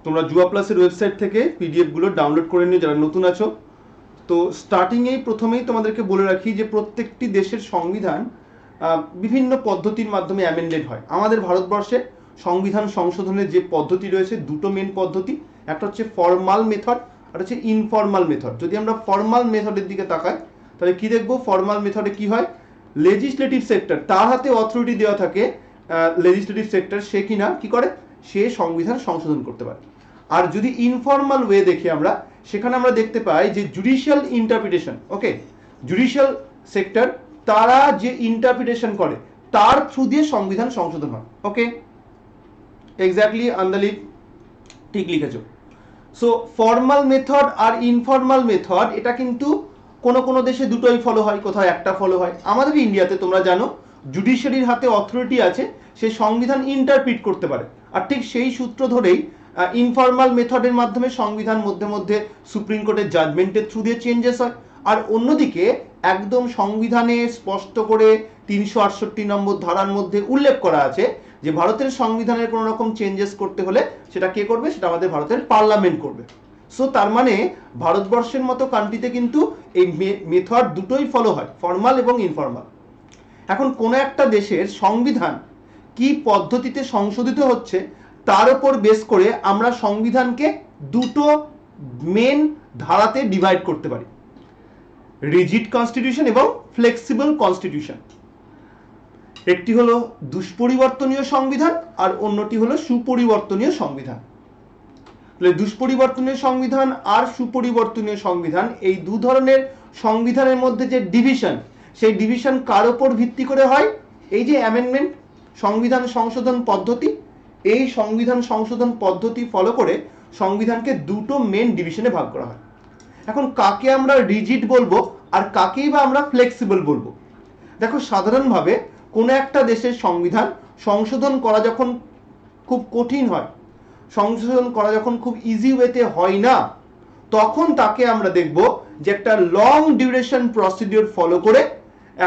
তোমরা জুয়া প্লাসের ওয়েবসাইট থেকে পিডিএফ গুলো ডাউনলোড করে নিও যারা নতুন আছো। তো স্টার্টিংয়েই প্রথমেই তোমাদেরকে বলে রাখি যে প্রত্যেকটি দেশের সংবিধান বিভিন্ন পদ্ধতির মাধ্যমে অ্যামেন্ডেড হয়। আমাদের ভারতবর্ষে সংবিধান সংশোধনের যে পদ্ধতি রয়েছে দুটো মেন পদ্ধতি, একটা হচ্ছে ফর্মাল মেথড আর হচ্ছে ইনফর্মাল মেথড। যদি আমরা ফর্মাল মেথডের দিকে তাকাই তাহলে কি দেখবো, ফর্মাল মেথডে কি হয়, লেজিসলেটিভ সেক্টর তার হাতে অথরিটি দেওয়া থাকে, লেজিসলেটিভ সেক্টর সে কিনা কি করে, সে সংবিধান সংশোধন করতে পারে। আর যদি ইনফর্মাল ওয়ে দেখি আমরা, সেখানে আমরা দেখতে পাই যে জুডিশিয়াল ইন্টারপ্রিটেশন, ওকে, জুডিশিয়াল সেক্টর তারা যে ইন্টারপ্রিটেশন করে তার থ্রু দিয়ে সংবিধান সংশোধন হয়। ওকে, এক্স্যাক্টলি আন্দালিপ ঠিক লিখেছো। সো ফর্মাল মেথড আর ইনফর্মাল মেথড এটা কিন্তু কোনো কোনো দেশে দুটোই ফলো হয়, কোথাও একটা ফলো হয়। আমাদের ইন্ডিয়াতে তোমরা জানো জুডিশিয়ারির হাতে অথরিটি আছে, সে সংবিধান ইন্টারপ্রিট করতে পারে। আর ঠিক সেই সূত্র ধরেই ইনফর্মাল মেথডের মাধ্যমে সংবিধান মধ্যে মধ্যে সুপ্রিম কোর্টের জাজমেন্টের থ্রু দিয়ে চেঞ্জেস হয়। আর অন্যদিকে একদম সংবিধানে স্পষ্ট করে 368 নম্বর ধারার মধ্যে উল্লেখ করা আছে যে ভারতের সংবিধানের কোনো রকম চেঞ্জেস করতে হলে সেটা কে করবে, সেটা আমাদের ভারতের পার্লামেন্ট করবে। সো তার মানে ভারতবর্ষের মতো কান্ট্রিতে কিন্তু এই মেথড দুটোই ফলো হয়, ফর্মাল এবং ইনফর্মাল। এখন কোনো একটা দেশের সংবিধান কি পদ্ধতিতে সংশোধিত হচ্ছে তার উপর বেস করে আমরা সংবিধানকে দুটো মেন ধারাতে ডিভাইড করতে পারি, রিজিড কনস্টিটিউশন এবং ফ্লেক্সিবল কনস্টিটিউশন। একটি হলো দুষ্পরিবর্তনীয় সংবিধান আর অন্যটি হলো সুপরিবর্তনীয় সংবিধান। দুষ্পরিবর্তনীয় সংবিধান আর সুপরিবর্তনীয় সংবিধান এই দু ধরনের সংবিধানের মধ্যে যে ডিভিশন, সেই ডিভিশন কার উপর ভিত্তি করে হয়, এই যে অ্যামেন্ডমেন্ট সংবিধান সংশোধন পদ্ধতি, এই সংবিধান সংশোধন পদ্ধতি ফলো করে সংবিধানকে দুটো মেন ডিভিশনে ভাগ করা হয়। এখন কাকে আমরা রিজিড বলবো আর কাকেই বা আমরা ফ্লেক্সিবল বলবো? দেখো, সাধারণভাবে কোনো একটা দেশের সংবিধান সংশোধন করা যখন খুব কঠিন হয়, সংশোধন করা যখন খুব ইজি ওয়েতে হয় না, তখন তাকে আমরা দেখব যে একটা লং ডিউরেশন প্রসিডিওর ফলো করে,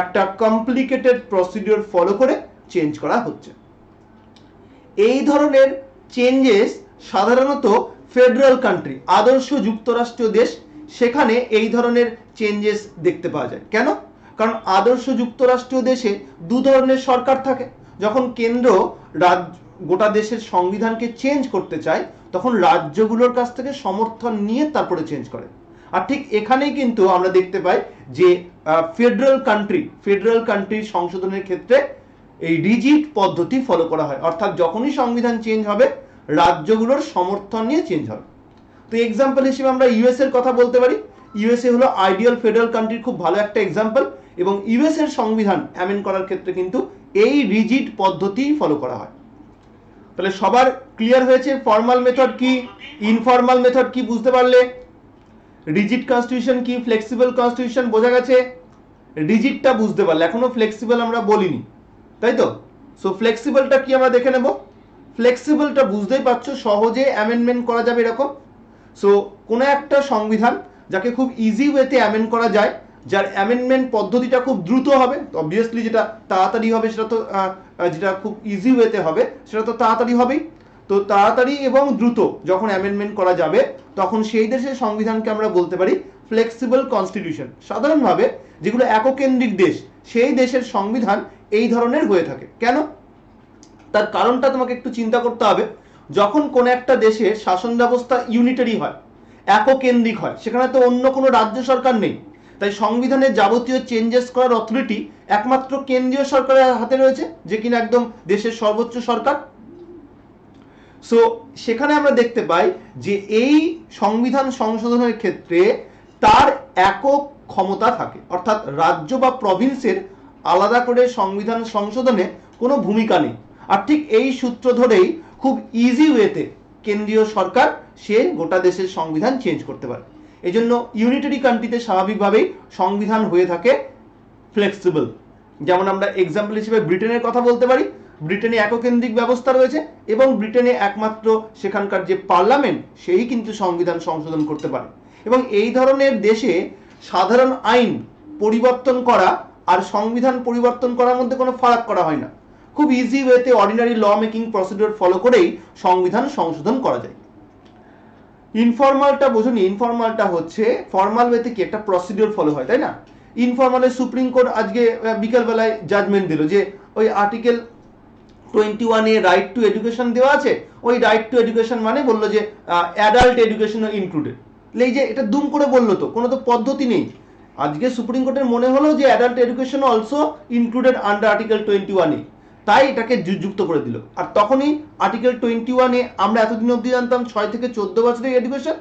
একটা কমপ্লিকেটেড প্রসিডিওর ফলো করে চেঞ্জ করা হচ্ছে। এই ধরনের চেঞ্জেস সাধারণত ফেডারেল কান্ট্রি, আদর্শ যুক্তরাষ্ট্রীয় দেশ, সেখানে এই ধরনের চেঞ্জেস দেখতে পাওয়া যায়। কেন? কারণ আদর্শ যুক্তরাষ্ট্রীয় দেশে দু ধরনের সরকার থাকে। যখন কেন্দ্র গোটা দেশের সংবিধানকে চেঞ্জ করতে চায় তখন রাজ্যগুলোর কাছ থেকে সমর্থন নিয়ে তারপরে চেঞ্জ করে। আর ঠিক এখানেই কিন্তু আমরা দেখতে পাই যে ফেডারেল কান্ট্রির সংশোধনের ক্ষেত্রে এই রিজিড পদ্ধতি ফলো করা হয়, অর্থাৎ যখনই সংবিধান চেঞ্জ হবে রাজ্যগুলোর সমর্থন নিয়ে চেঞ্জ হবে। তো এক্সাম্পল হিসেবে আমরা ইউএস এর কথা বলতে পারি। ইউএসএ হলো আইডিয়াল ফেডারেল কান্ট্রির খুব ভালো একটা এক্সাম্পল, এবং ইউএস এর সংবিধান অ্যামেন্ড করার ক্ষেত্রে কিন্তু এই রিজিড পদ্ধতি ফলো করা হয়। তাহলে সবার ক্লিয়ার হয়েছে ফর্মাল মেথড কি, ইনফর্মাল মেথড কি বুঝতে পারলে? রিজিড কনস্টিটিউশন কি, ফ্লেক্সিবল কনস্টিটিউশন বোঝা গেছে? রিজিডটা বুঝতে পারলে, এখনো ফ্লেক্সিবল আমরা বলিনি, তাই তো? সো ফ্লেক্সিবলটা কি আমরা দেখে নেব। ফ্লেক্সিবলটা বুঝতেই পারছো, সহজে অ্যামেন্ডমেন্ট করা যাবে এরকম। সো কোনো একটা সংবিধান যাকে খুব ইজি ওয়েতে অ্যামেন্ড করা যায়, যার অ্যামেন্ডমেন্ট পদ্ধতিটা খুব দ্রুত হবে, অবভিয়াসলি যেটা তাড়াতাড়ি হবে সেটা তো যেটা খুব ইজি ওয়েতে হবে সেটা তো তাড়াতাড়ি হবেই। তো তাড়াতাড়ি এবং দ্রুত যখন অ্যামেন্ডমেন্ট করা যাবে তখন সেই দেশের সংবিধানকে আমরা বলতে পারি ফ্লেক্সিবল কনস্টিটিউশন। সাধারণভাবে যেগুলো এককেন্দ্রিক দেশ, সেই দেশের সংবিধান এই ধরনের হয়ে থাকে। কেন? তার কারণটা তোমাকে একটু চিন্তা করতে হবে। যখন কোন একটা দেশের শাসন ব্যবস্থা ইউনিটারি হয়, এককেন্দ্রিক হয়, সেখানে তো অন্য কোনো রাজ্য সরকার নেই, তাই সংবিধানের যাবতীয় চেঞ্জেস করার অথরিটি একমাত্র কেন্দ্রীয় সরকারের হাতে রয়েছে, যে কিনা একদম দেশের সর্বোচ্চ সরকার। সো সেখানে আমরা দেখতে পাই যে এই সংবিধান সংশোধনের ক্ষেত্রে তার একক ক্ষমতা থাকে, অর্থাৎ রাজ্য বা প্রভিন্সের আলাদা করে সংবিধান সংশোধনে কোনো ভূমিকা নেই। আর ঠিক এই সূত্র ধরেই খুব ইজি ওয়েতে কেন্দ্রীয় সরকার সে গোটা দেশের সংবিধান চেঞ্জ করতে পারে। এই জন্য ইউনিটারি কান্ট্রিতে স্বাভাবিকভাবেই সংবিধান হয়ে থাকে ফ্লেক্সিবল। যেমন আমরা এক্সাম্পল হিসেবে ব্রিটেনের কথা বলতে পারি। ব্রিটেনে এককেন্দ্রিক ব্যবস্থা রয়েছে এবং ব্রিটেনে একমাত্র সেখানকার যে পার্লামেন্ট সেই কিন্তু সংবিধান সংশোধন করতে পারে। এবং এই ধরনের দেশে সাধারণ আইন পরিবর্তন করা আর সংবিধান পরিবর্তন করার মধ্যে কোনো ফারাক করা হয় না। খুব ইজি ওয়েতে ordinary law making procedure follow করেই সংবিধান সংশোধন করা যায়। ইনফর্মালটা বুঝুন, ইনফর্মালটা হচ্ছে ফর্মাল ওয়েতে কি একটা প্রসিডিওর ফলো হয়, তাই না? ইনফর্মালে সুপ্রিম কোর্ট আজকে বিকেলবেলায় জাজমেন্ট দিল যে ওই আর্টিকেল 21 এ রাইট টু এডুকেশন দেওয়া আছে, ওই রাইট টু এডুকেশন মানে বললো যে অ্যাডাল্ট এডুকেশনও ইনক্লুডেড। এই যে এটা দুম করে বললো, তো কোনো তো পদ্ধতি নেই। আজকে সুপ্রিম কোর্টের মনে হলো যে adult education also included under article 21 এ, তাই এটাকে যুক্ত করে দিল। আর তখনই আর্টিকেল 21 এ আমরা এতদিন অবধি জানতাম 6 থেকে 14 বছরের এডুকেশন,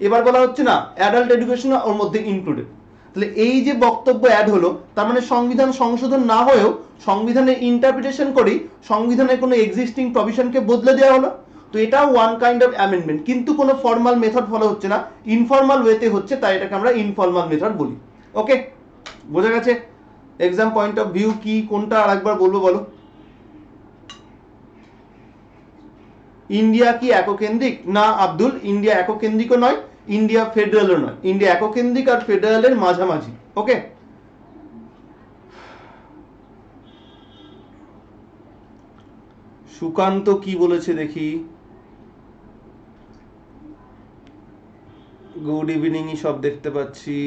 এবার বলা হচ্ছে না অ্যাডাল্ট এডুকেশন ওর মধ্যে ইনক্লুডেড। তাহলে এই যে বক্তব্য অ্যাড হলো, তার মানে সংবিধান সংশোধন না হয়েও সংবিধানের ইন্টারপ্রিটেশন করেই সংবিধানের কোনো এক্সিস্টিং প্রভিশনকে বদলে দেওয়া হলো। তো এটাও ওয়ান কাইন্ড অফ অ্যামেন্ডমেন্ট, কিন্তু কোনো ফর্মাল মেথড ফলো হচ্ছে না, ইনফর্মাল ওয়েতে হচ্ছে, তাই এটাকে আমরা ইনফর্মাল মেথড বলি। ওকে, বোঝা গেছে? এক্সাম পয়েন্ট অফ ভিউ কি কোনটা আরেকবার বলবো বলো। ইন্ডিয়া কি এককেন্দ্রিক? না আব্দুল, ইন্ডিয়া এককেন্দ্রিকও নয়, ইন্ডিয়া ফেডারেলও নয়, ইন্ডিয়া এককেন্দ্রিক আর ফেডারেলের মাঝামাঝি। ওকে, সুকান্ত কি বলেছে দেখি। গুড ইভিনিং সব দেখতে পাচ্ছি।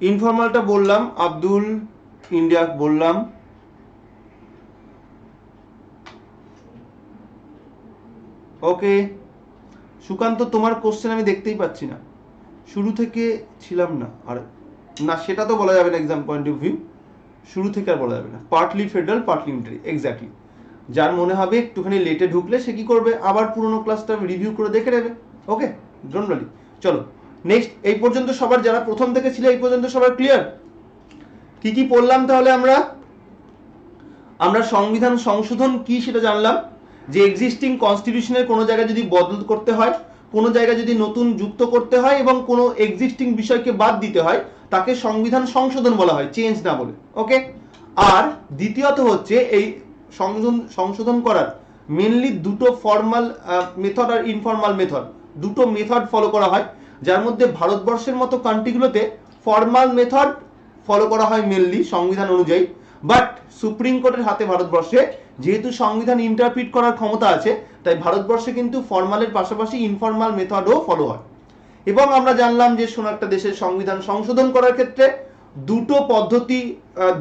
ইনফর্মালটা বললাম আব্দুল, ইন্ডিয়া বললাম। ওকে সুকান্ত, তোমার কোশ্চেন আমি দেখতেই পাচ্ছি না, শুরু থেকে ছিলাম না। আর না, সেটা তো বলা যাবে না এক্সাম পয়েন্ট অফ ভিউ, শুরু থেকে আর বলা যাবে না। Partly federal partly unitary, exactly. যার মনে হবে একটুখানি লেটে ঢুকলে সে কি করবে, আবার পুরোনো ক্লাসটা রিভিউ করে দেখে নেবে। ওকে, ডোন্ট ওয়ারি। চলো নেক্সট। এই পর্যন্ত সবার যারা প্রথম থেকে ছিল এই পর্যন্ত সবার ক্লিয়ার? কি কি পড়লাম তাহলে আমরা সংবিধান সংশোধন কি সেটা জানলাম, যে এক্সিস্টিং কনস্টিটিউশনের কোনো জায়গায় যদি বদল করতে হয়, কোনো জায়গায় যদি নতুন যুক্ত করতে হয় এবং কোনো এক্সিস্টিং বিষয়কে বাদ দিতে হয়, তাকে সংবিধান সংশোধন বলা হয়, চেঞ্জ না বলে। ওকে, আর দ্বিতীয়ত হচ্ছে এই সংশোধন করার মেনলি দুটো ফর্মাল মেথড আর ইনফর্মাল মেথড, দুটো মেথড ফলো করা হয়, যার মধ্যে ভারতবর্ষের মতো কান্ট্রিগুলোতে ফর্মাল মেথড ফলো করা হয় মেনলি সংবিধান অনুযায়ী। বাট সুপ্রিম কোর্টের হাতে ভারতবর্ষে যেহেতু সংবিধান ইন্টারপ্রিট করার ক্ষমতা আছে, তাই ভারতবর্ষে কিন্তু ফর্মালের পাশাপাশি ইনফর্মাল মেথডও ফলো হয়। এবং আমরা জানলাম যে একটা দেশের সংবিধান সংশোধন করার ক্ষেত্রে দুটো পদ্ধতি,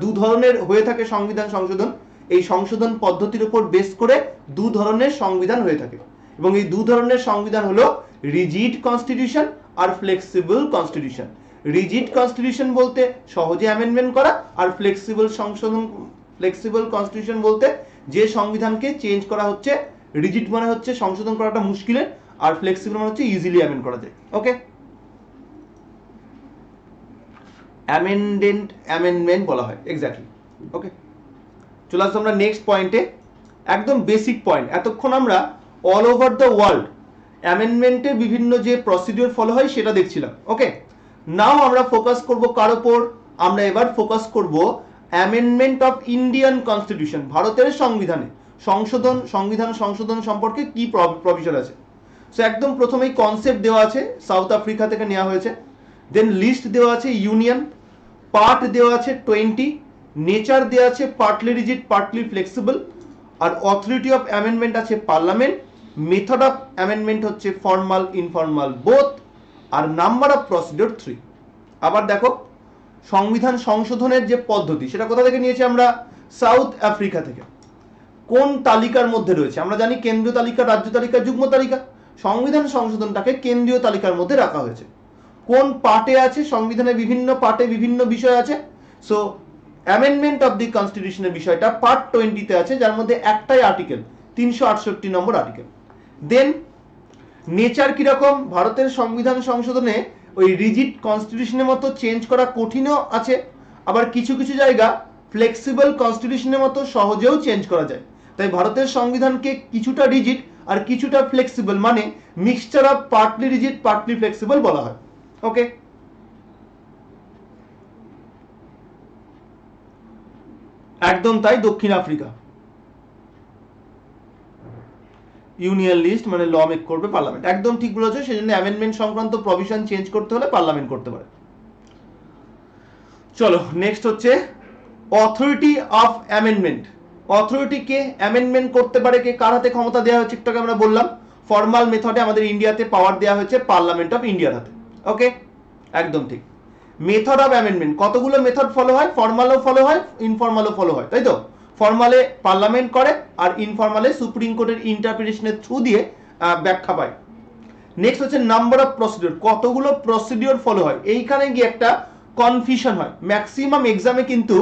দু ধরনের হয়ে থাকে সংবিধান সংশোধন। এই সংশোধন পদ্ধতির উপর বেস করে দু ধরনের সংবিধান হয়ে থাকে, এবং এই দু ধরনের সংবিধান হলো রিজিড কনস্টিটিউশন আর ফ্লেক্সিবল কনস্টিটিউশন। রিজিড কনস্টিটিউশন বলতে সহজে অ্যামেন্ডমেন্ট করা, আর ফ্লেক্সিবল কনস্টিটিউশন বলতে যে সংবিধানকে চেঞ্জ করা হচ্ছে, রিজিড মানে হচ্ছে সংশোধন করাটা মুশকিলের, আর ফ্লেক্সিবল মানে হচ্ছে ইজিলি অ্যামেন্ড করা যায়। ওকে, অ্যামেন্ডমেন্ট বলা হয়, এক্স্যাক্টলি। ওকে, চলে আসবো আমরা নেক্সট পয়েন্টে, একদম বেসিক পয়েন্ট। এতক্ষণ আমরা অল ওভার দ্য ওয়ার্ল্ড অ্যামেন্ডমেন্টের বিভিন্ন যে প্রসিডিওর ফলো হয় সেটা দেখছিলাম। ওকে, নাও আমরা ফোকাস করব কার উপর, আমরা এবার ফোকাস করব অ্যামেন্ডমেন্ট অফ ইন্ডিয়ান কনস্টিটিউশন, ভারতের সংবিধানে সংবিধান সংশোধন সম্পর্কে কি প্রভিশন আছে। সো একদম প্রথমেই কনসেপ্ট দেওয়া আছে, সাউথ আফ্রিকা থেকে নেওয়া হয়েছে। দেন লিস্ট দেওয়া আছে ইউনিয়ন, পার্ট দেওয়া আছে 20, নেচার দেওয়া আছে পার্টলি রিজিড পার্টলি ফ্লেক্সিবল, আর অথরিটি অফ অ্যামেন্ডমেন্ট আছে পার্লামেন্ট, মেথড অফ অ্যামেন্ডমেন্ট হচ্ছে ফর্মাল ইনফর্মাল বোথ, আর নাম্বার অফ প্রসিডিওর 3। আবার দেখো সংবিধান সংশোধনের যে পদ্ধতি সেটা কোথা থেকে নিয়েছি আমরা, সাউথ আফ্রিকা থেকে। কোন তালিকার মধ্যে রয়েছে, আমরা জানি কেন্দ্রীয় তালিকা, রাজ্য তালিকা, যুগ্ম তালিকা। সংবিধান সংশোধনটাকে কেন্দ্রীয় তালিকার মধ্যে রাখা হয়েছে। কোন পার্টে আছে, সংবিধানের বিভিন্ন পার্টে বিভিন্ন বিষয় আছে। সো অ্যামেন্ডমেন্ট অফ দি কনস্টিটিউশনের বিষয়টা পার্ট 20-তে আছে, যার মধ্যে একটাই আর্টিকেল 368 নম্বর আর্টিকেল। দেন নেচার কিরকম, ভারতের সংবিধান সংশোধনে ওই রিজিড কনস্টিটিউশনের মতো চেঞ্জ করা কঠিনও আছে, আবার কিছু কিছু জায়গা ফ্লেক্সিবল কনস্টিটিউশনের মতো সহজেও চেঞ্জ করা যায়। তাই ভারতের সংবিধানকে কিছুটা রিজিড আর কিছুটা ফ্লেক্সিবল, মানে mixture of partly rigid partly flexible বলা হয়। ওকে, একদম তাই। দক্ষিণ আফ্রিকা ইউনিয়ন লিস্ট মানে ল মেক করবে পার্লামেন্ট, একদম ঠিক বলেছো। সেজন্য অ্যামেন্ডমেন্ট সংক্রান্ত প্রভিশন চেঞ্জ করতে হলে পার্লামেন্ট করতে পারে। চলো নেক্সট হচ্ছে authority of amendment. Authority K amendment করতে পারে, কে কার হাতে ক্ষমতা দেওয়া হচ্ছে একটু আগে আমরা বললাম, ফর্মাল মেথডে আমাদের ইন্ডিয়াতে পাওয়ার দেওয়া হয়েছে পার্লামেন্ট অফ ইন্ডিয়ার হাতে। ওকে, একদম ঠিক। মেথড অফ অ্যামেন্ডমেন্ট, কতগুলো মেথড ফলো হয়, ফর্মালও ফলো হয়, ইনফর্মালও ফলো হয়, তাই তো? ফর্মালে পার্লামেন্ট করে আর ইনফর্মালে সুপ্রিম কোর্টের ইন্টারপ্রিটেশনের থ্রু দিয়ে ব্যাখ্যা পায়। নেক্সট হচ্ছে নাম্বার অফ প্রসিডিওর, কতগুলো প্রসিডিওর ফলো হয়। এইখানে গিয়ে একটা কনফিউশন হয় ম্যাক্সিমাম এক্সামে কিন্তু,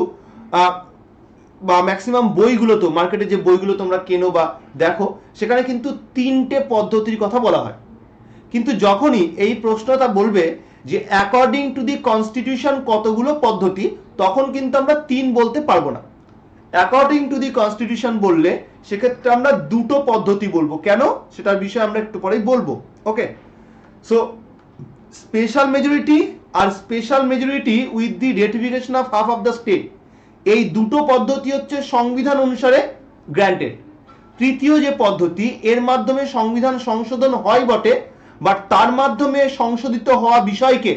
বা ম্যাক্সিমাম বইগুলো, তো মার্কেটে যে বইগুলো তোমরা কেনো বা দেখো সেখানে কিন্তু 3টে পদ্ধতির কথা বলা হয়। কিন্তু যখনই এই প্রশ্নটা বলবে যে অ্যাকর্ডিং টু দি কনস্টিটিউশন কতগুলো পদ্ধতি, তখন কিন্তু আমরা 3 বলতে পারবো না। অ্যাকর্ডিং টু দি কনস্টিটিউশন বললে সেক্ষেত্রে আমরা 2টো পদ্ধতি বলবো। কেন, সেটার বিষয়ে আমরা একটু পরেই বলবো। ওকে, সো স্পেশাল মেজরিটি আর special majority with the ratification of half of the state, এই দুটো পদ্ধতি হচ্ছে সংবিধান অনুসারে গ্র্যান্টেড। তৃতীয় যে পদ্ধতি, এর মাধ্যমে সংবিধান সংশোধন হয় বটে, বাট তার মাধ্যমে সংশোধিত হওয়া বিষয়কে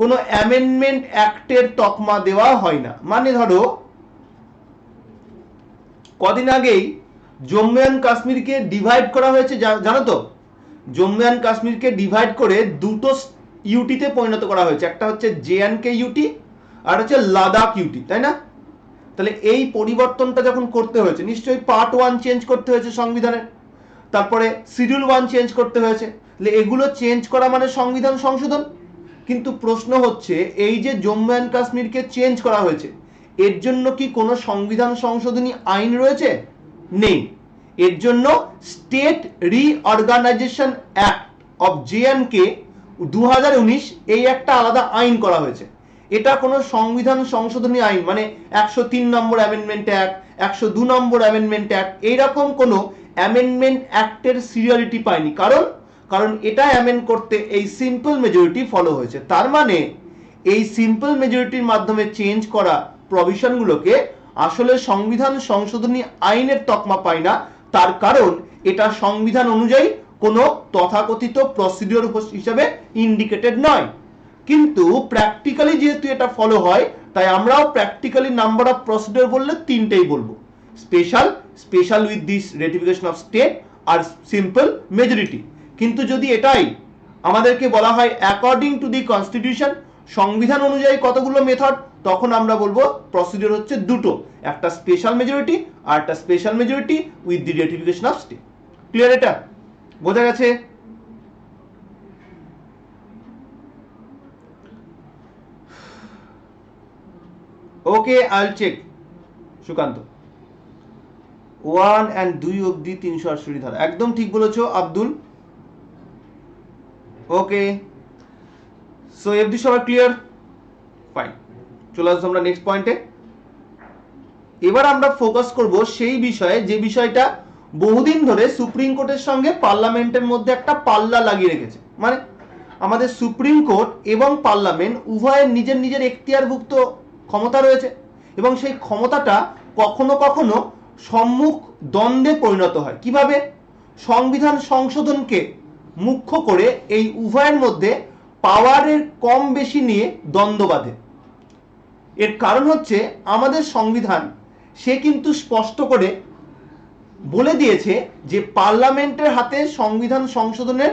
কোনো অ্যামেন্ডমেন্ট অ্যাক্টের তকমা দেওয়া হয় না। মানে ধরো কদিন আগেই জম্মু অ্যান্ড কাশ্মীরকে ডিভাইড করা হয়েছে, জানো তো? জম্মু অ্যান্ড কাশ্মীরকে ডিভাইড করে 2টো ইউটিতে পরিণত করা হয়েছে, একটা হচ্ছে JNK ইউটি আর হচ্ছে লাদাখ ইউটি, তাই না? তাহলে এই পরিবর্তনটা যখন করতে হয়েছে, নিশ্চয়ই পার্ট 1 চেঞ্জ করতে হয়েছে সংবিধানের, তারপরে শিডিউল 1 চেঞ্জ করতে হয়েছে, তাহলে এগুলো চেঞ্জ করা মানে সংবিধান সংশোধন। কিন্তু প্রশ্ন হচ্ছে, এই যে জম্মু অ্যান্ড কাশ্মীরকে চেঞ্জ করা হয়েছে, এর জন্য কি কোনো সংবিধান সংশোধনী আইন রয়েছে? নেই। এর জন্য state reorganisation act of JNK 2019, এই একটা আলাদা আইন করা হয়েছে। এটা কোনো সংবিধান সংশোধনী আইন, মানে 103 নম্বর অ্যামেন্ডমেন্ট অ্যাক্ট, 102 নম্বর অ্যামেন্ডমেন্ট অ্যাক্ট, এইরকম কোনো অ্যামেন্ডমেন্ট অ্যাক্টের সিরিয়ালিটি পায়নি। কারণ এটা অ্যামেন্ড করতে এই সিম্পল মেজরিটি ফলো হয়েছে। তার মানে এই সিম্পল মেজরিটির মাধ্যমে চেঞ্জ করা প্রভিশনগুলোকে আসলে সংবিধান সংশোধনী আইনের তকমা পায় না। তার কারণ এটা সংবিধান অনুযায়ী কোনো তথাকথিত প্রসিডিওর হিসেবে ইন্ডিকেটেড নয়। কিন্তু প্র্যাকটিক্যালি যেহেতু এটা ফলো হয়, তাই আমরাও প্র্যাকটিক্যালি নাম্বার অফ প্রসিডিওর বললে 3টেই বলবো, special with this ratification of state আর সিম্পল মেজরিটি। কিন্তু যদি এটাই আমাদেরকে বলা হয় অ্যাকর্ডিং টু দি কনস্টিটিউশন, সংবিধান অনুযায়ী কতগুলো মেথড, তখন আমরা বলবো প্রসিডিওর হচ্ছে 2টো, একটা স্পেশাল মেজরিটি আর একটা special majority with the ratification of state. Clear? এটা বোঝা গেছে? ওকে, আইল চেক। সুকান্ত 1 and 2 অবধি 368 ধারা, একদম ঠিক বলেছো আব্দুল। ওকে, সো অবধি সবাই ক্লিয়ার? ফাইন, চলে আসবো আমরা নেক্সট পয়েন্টে। এবার আমরা ফোকাস করব সেই বিষয়ে যে বিষয়টা বহুদিন ধরে সুপ্রিম কোর্টের সঙ্গে পার্লামেন্টের মধ্যে একটা পাল্লা লাগিয়ে রেখেছে। মানে আমাদের সুপ্রিম কোর্ট এবং পার্লামেন্ট উভয়ের নিজের নিজের এখতিয়ারভুক্ত ক্ষমতা রয়েছে, এবং সেই ক্ষমতাটা কখনো কখনো সম্মুখ দ্বন্দ্বে পরিণত হয়। কিভাবে? সংবিধান সংশোধনকে মুখ্য করে এই উভয়ের মধ্যে পাওয়ারের কম বেশি নিয়ে দ্বন্দ্ব বাধে। এর কারণ হচ্ছে আমাদের সংবিধান সে কিন্তু স্পষ্ট করে বলে দিয়েছে যে পার্লামেন্টের হাতে সংবিধান সংশোধনের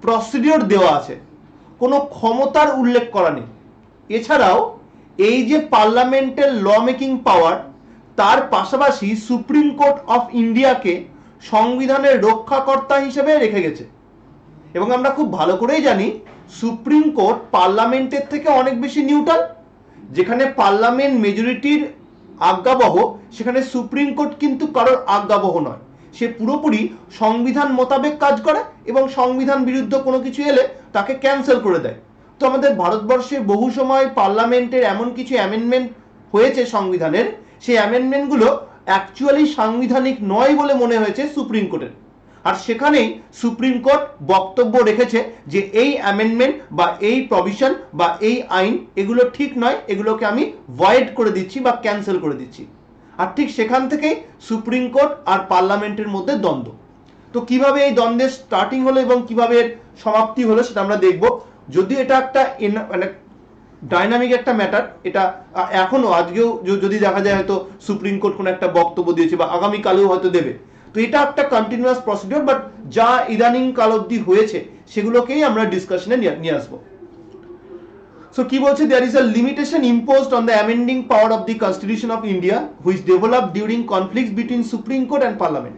প্রসিডিওর দেওয়া আছে, কোনো ক্ষমতার উল্লেখ করা নেই। এছাড়াও এই যে পার্লামেন্টের ল মেকিং পাওয়ার, তার পাশাপাশি সুপ্রিম কোর্ট অফ ইন্ডিয়াকে সংবিধানের রক্ষাকর্তা হিসেবে রেখে গেছে। এবং আমরা খুব ভালো করেই জানি সুপ্রিম কোর্ট পার্লামেন্টের থেকে অনেক বেশি নিউট্রাল। যেখানে পার্লামেন্ট মেজরিটির আজ্ঞাবহ, সেখানে সুপ্রিম কোর্ট কিন্তু কারোর আজ্ঞাবহ নয়, সে পুরোপুরি সংবিধান মোতাবেক কাজ করে এবং সংবিধান বিরুদ্ধ কোনো কিছু এলে তাকে ক্যান্সেল করে দেয়। তো আমাদের ভারতবর্ষে বহু সময় পার্লামেন্টের এমন কিছু অ্যামেন্ডমেন্ট হয়েছে সংবিধানের, সেই অ্যামেন্ডমেন্টগুলো অ্যাকচুয়ালি সাংবিধানিক নয় বলে মনে হয়েছে সুপ্রিম কোর্টের। আর সেখানেই সুপ্রিম কোর্ট বক্তব্য রেখেছে যে এই অ্যামেন্ডমেন্ট বা এই প্রভিশন বা এই আইন এগুলো ঠিক নয়, এগুলোকে আমি ভয়েড করে দিচ্ছি বা ক্যান্সেল করে দিচ্ছি। আর ঠিক সেখান থেকেই সুপ্রিম কোর্ট আর পার্লামেন্টের মধ্যে দ্বন্দ্ব। তো কিভাবে এই দ্বন্দ্বের স্টার্টিং হলো এবং কিভাবে এর সমাপ্তি হলো সেটা আমরা দেখব। যদি এটা একটা মানে ডাইনামিক একটা ম্যাটার, এটা এখনো আজকেও যদি দেখা যায় হয়তো সুপ্রিম কোর্ট কোনো একটা বক্তব্য দিয়েছে বা আগামীকালেও হয়তো দেবে, তো এটা একটা কন্টিনিউয়াস প্রসিডিওর, বাট যা ইদানিং কাল অবধি হয়েছে সেগুলোকেই আমরা ডিসকাশনে নিয়ে আসবো। So কি বলছে, there is a limitation imposed on the amending power of the Constitution of India which developed during conflicts between Supreme Court and Parliament.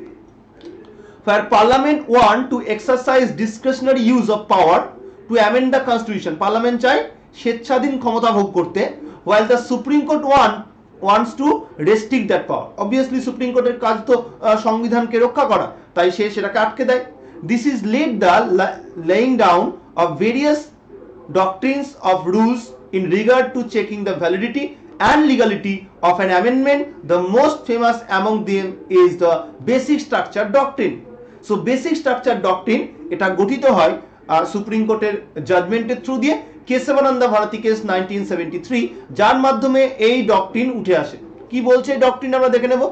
Where Parliament want to exercise discretionary use of power to amend the Constitution. Parliament চায় স্বেচ্ছাধীন ক্ষমতা ভোগ করতে, while the Supreme Court wants to restrict that power. Obviously Supreme Court এর কাজ তো সংবিধানকে রক্ষা করা, তাই সে সেটাকে আটকে দেয়। This is led the laying down of various doctrines of rules in regard to checking the validity and legality of an amendment. The most famous among them is the basic structure doctrine. So basic structure doctrine এটা গঠিত হয় supreme কোর্টের জাজমেন্টের through দিয়ে, Keshavananda Bharati case 1973, যার মাধ্যমে এই doctrine উঠে আসে। কি বলছে এই ডক্ট্রিন আমরা দেখে নেব।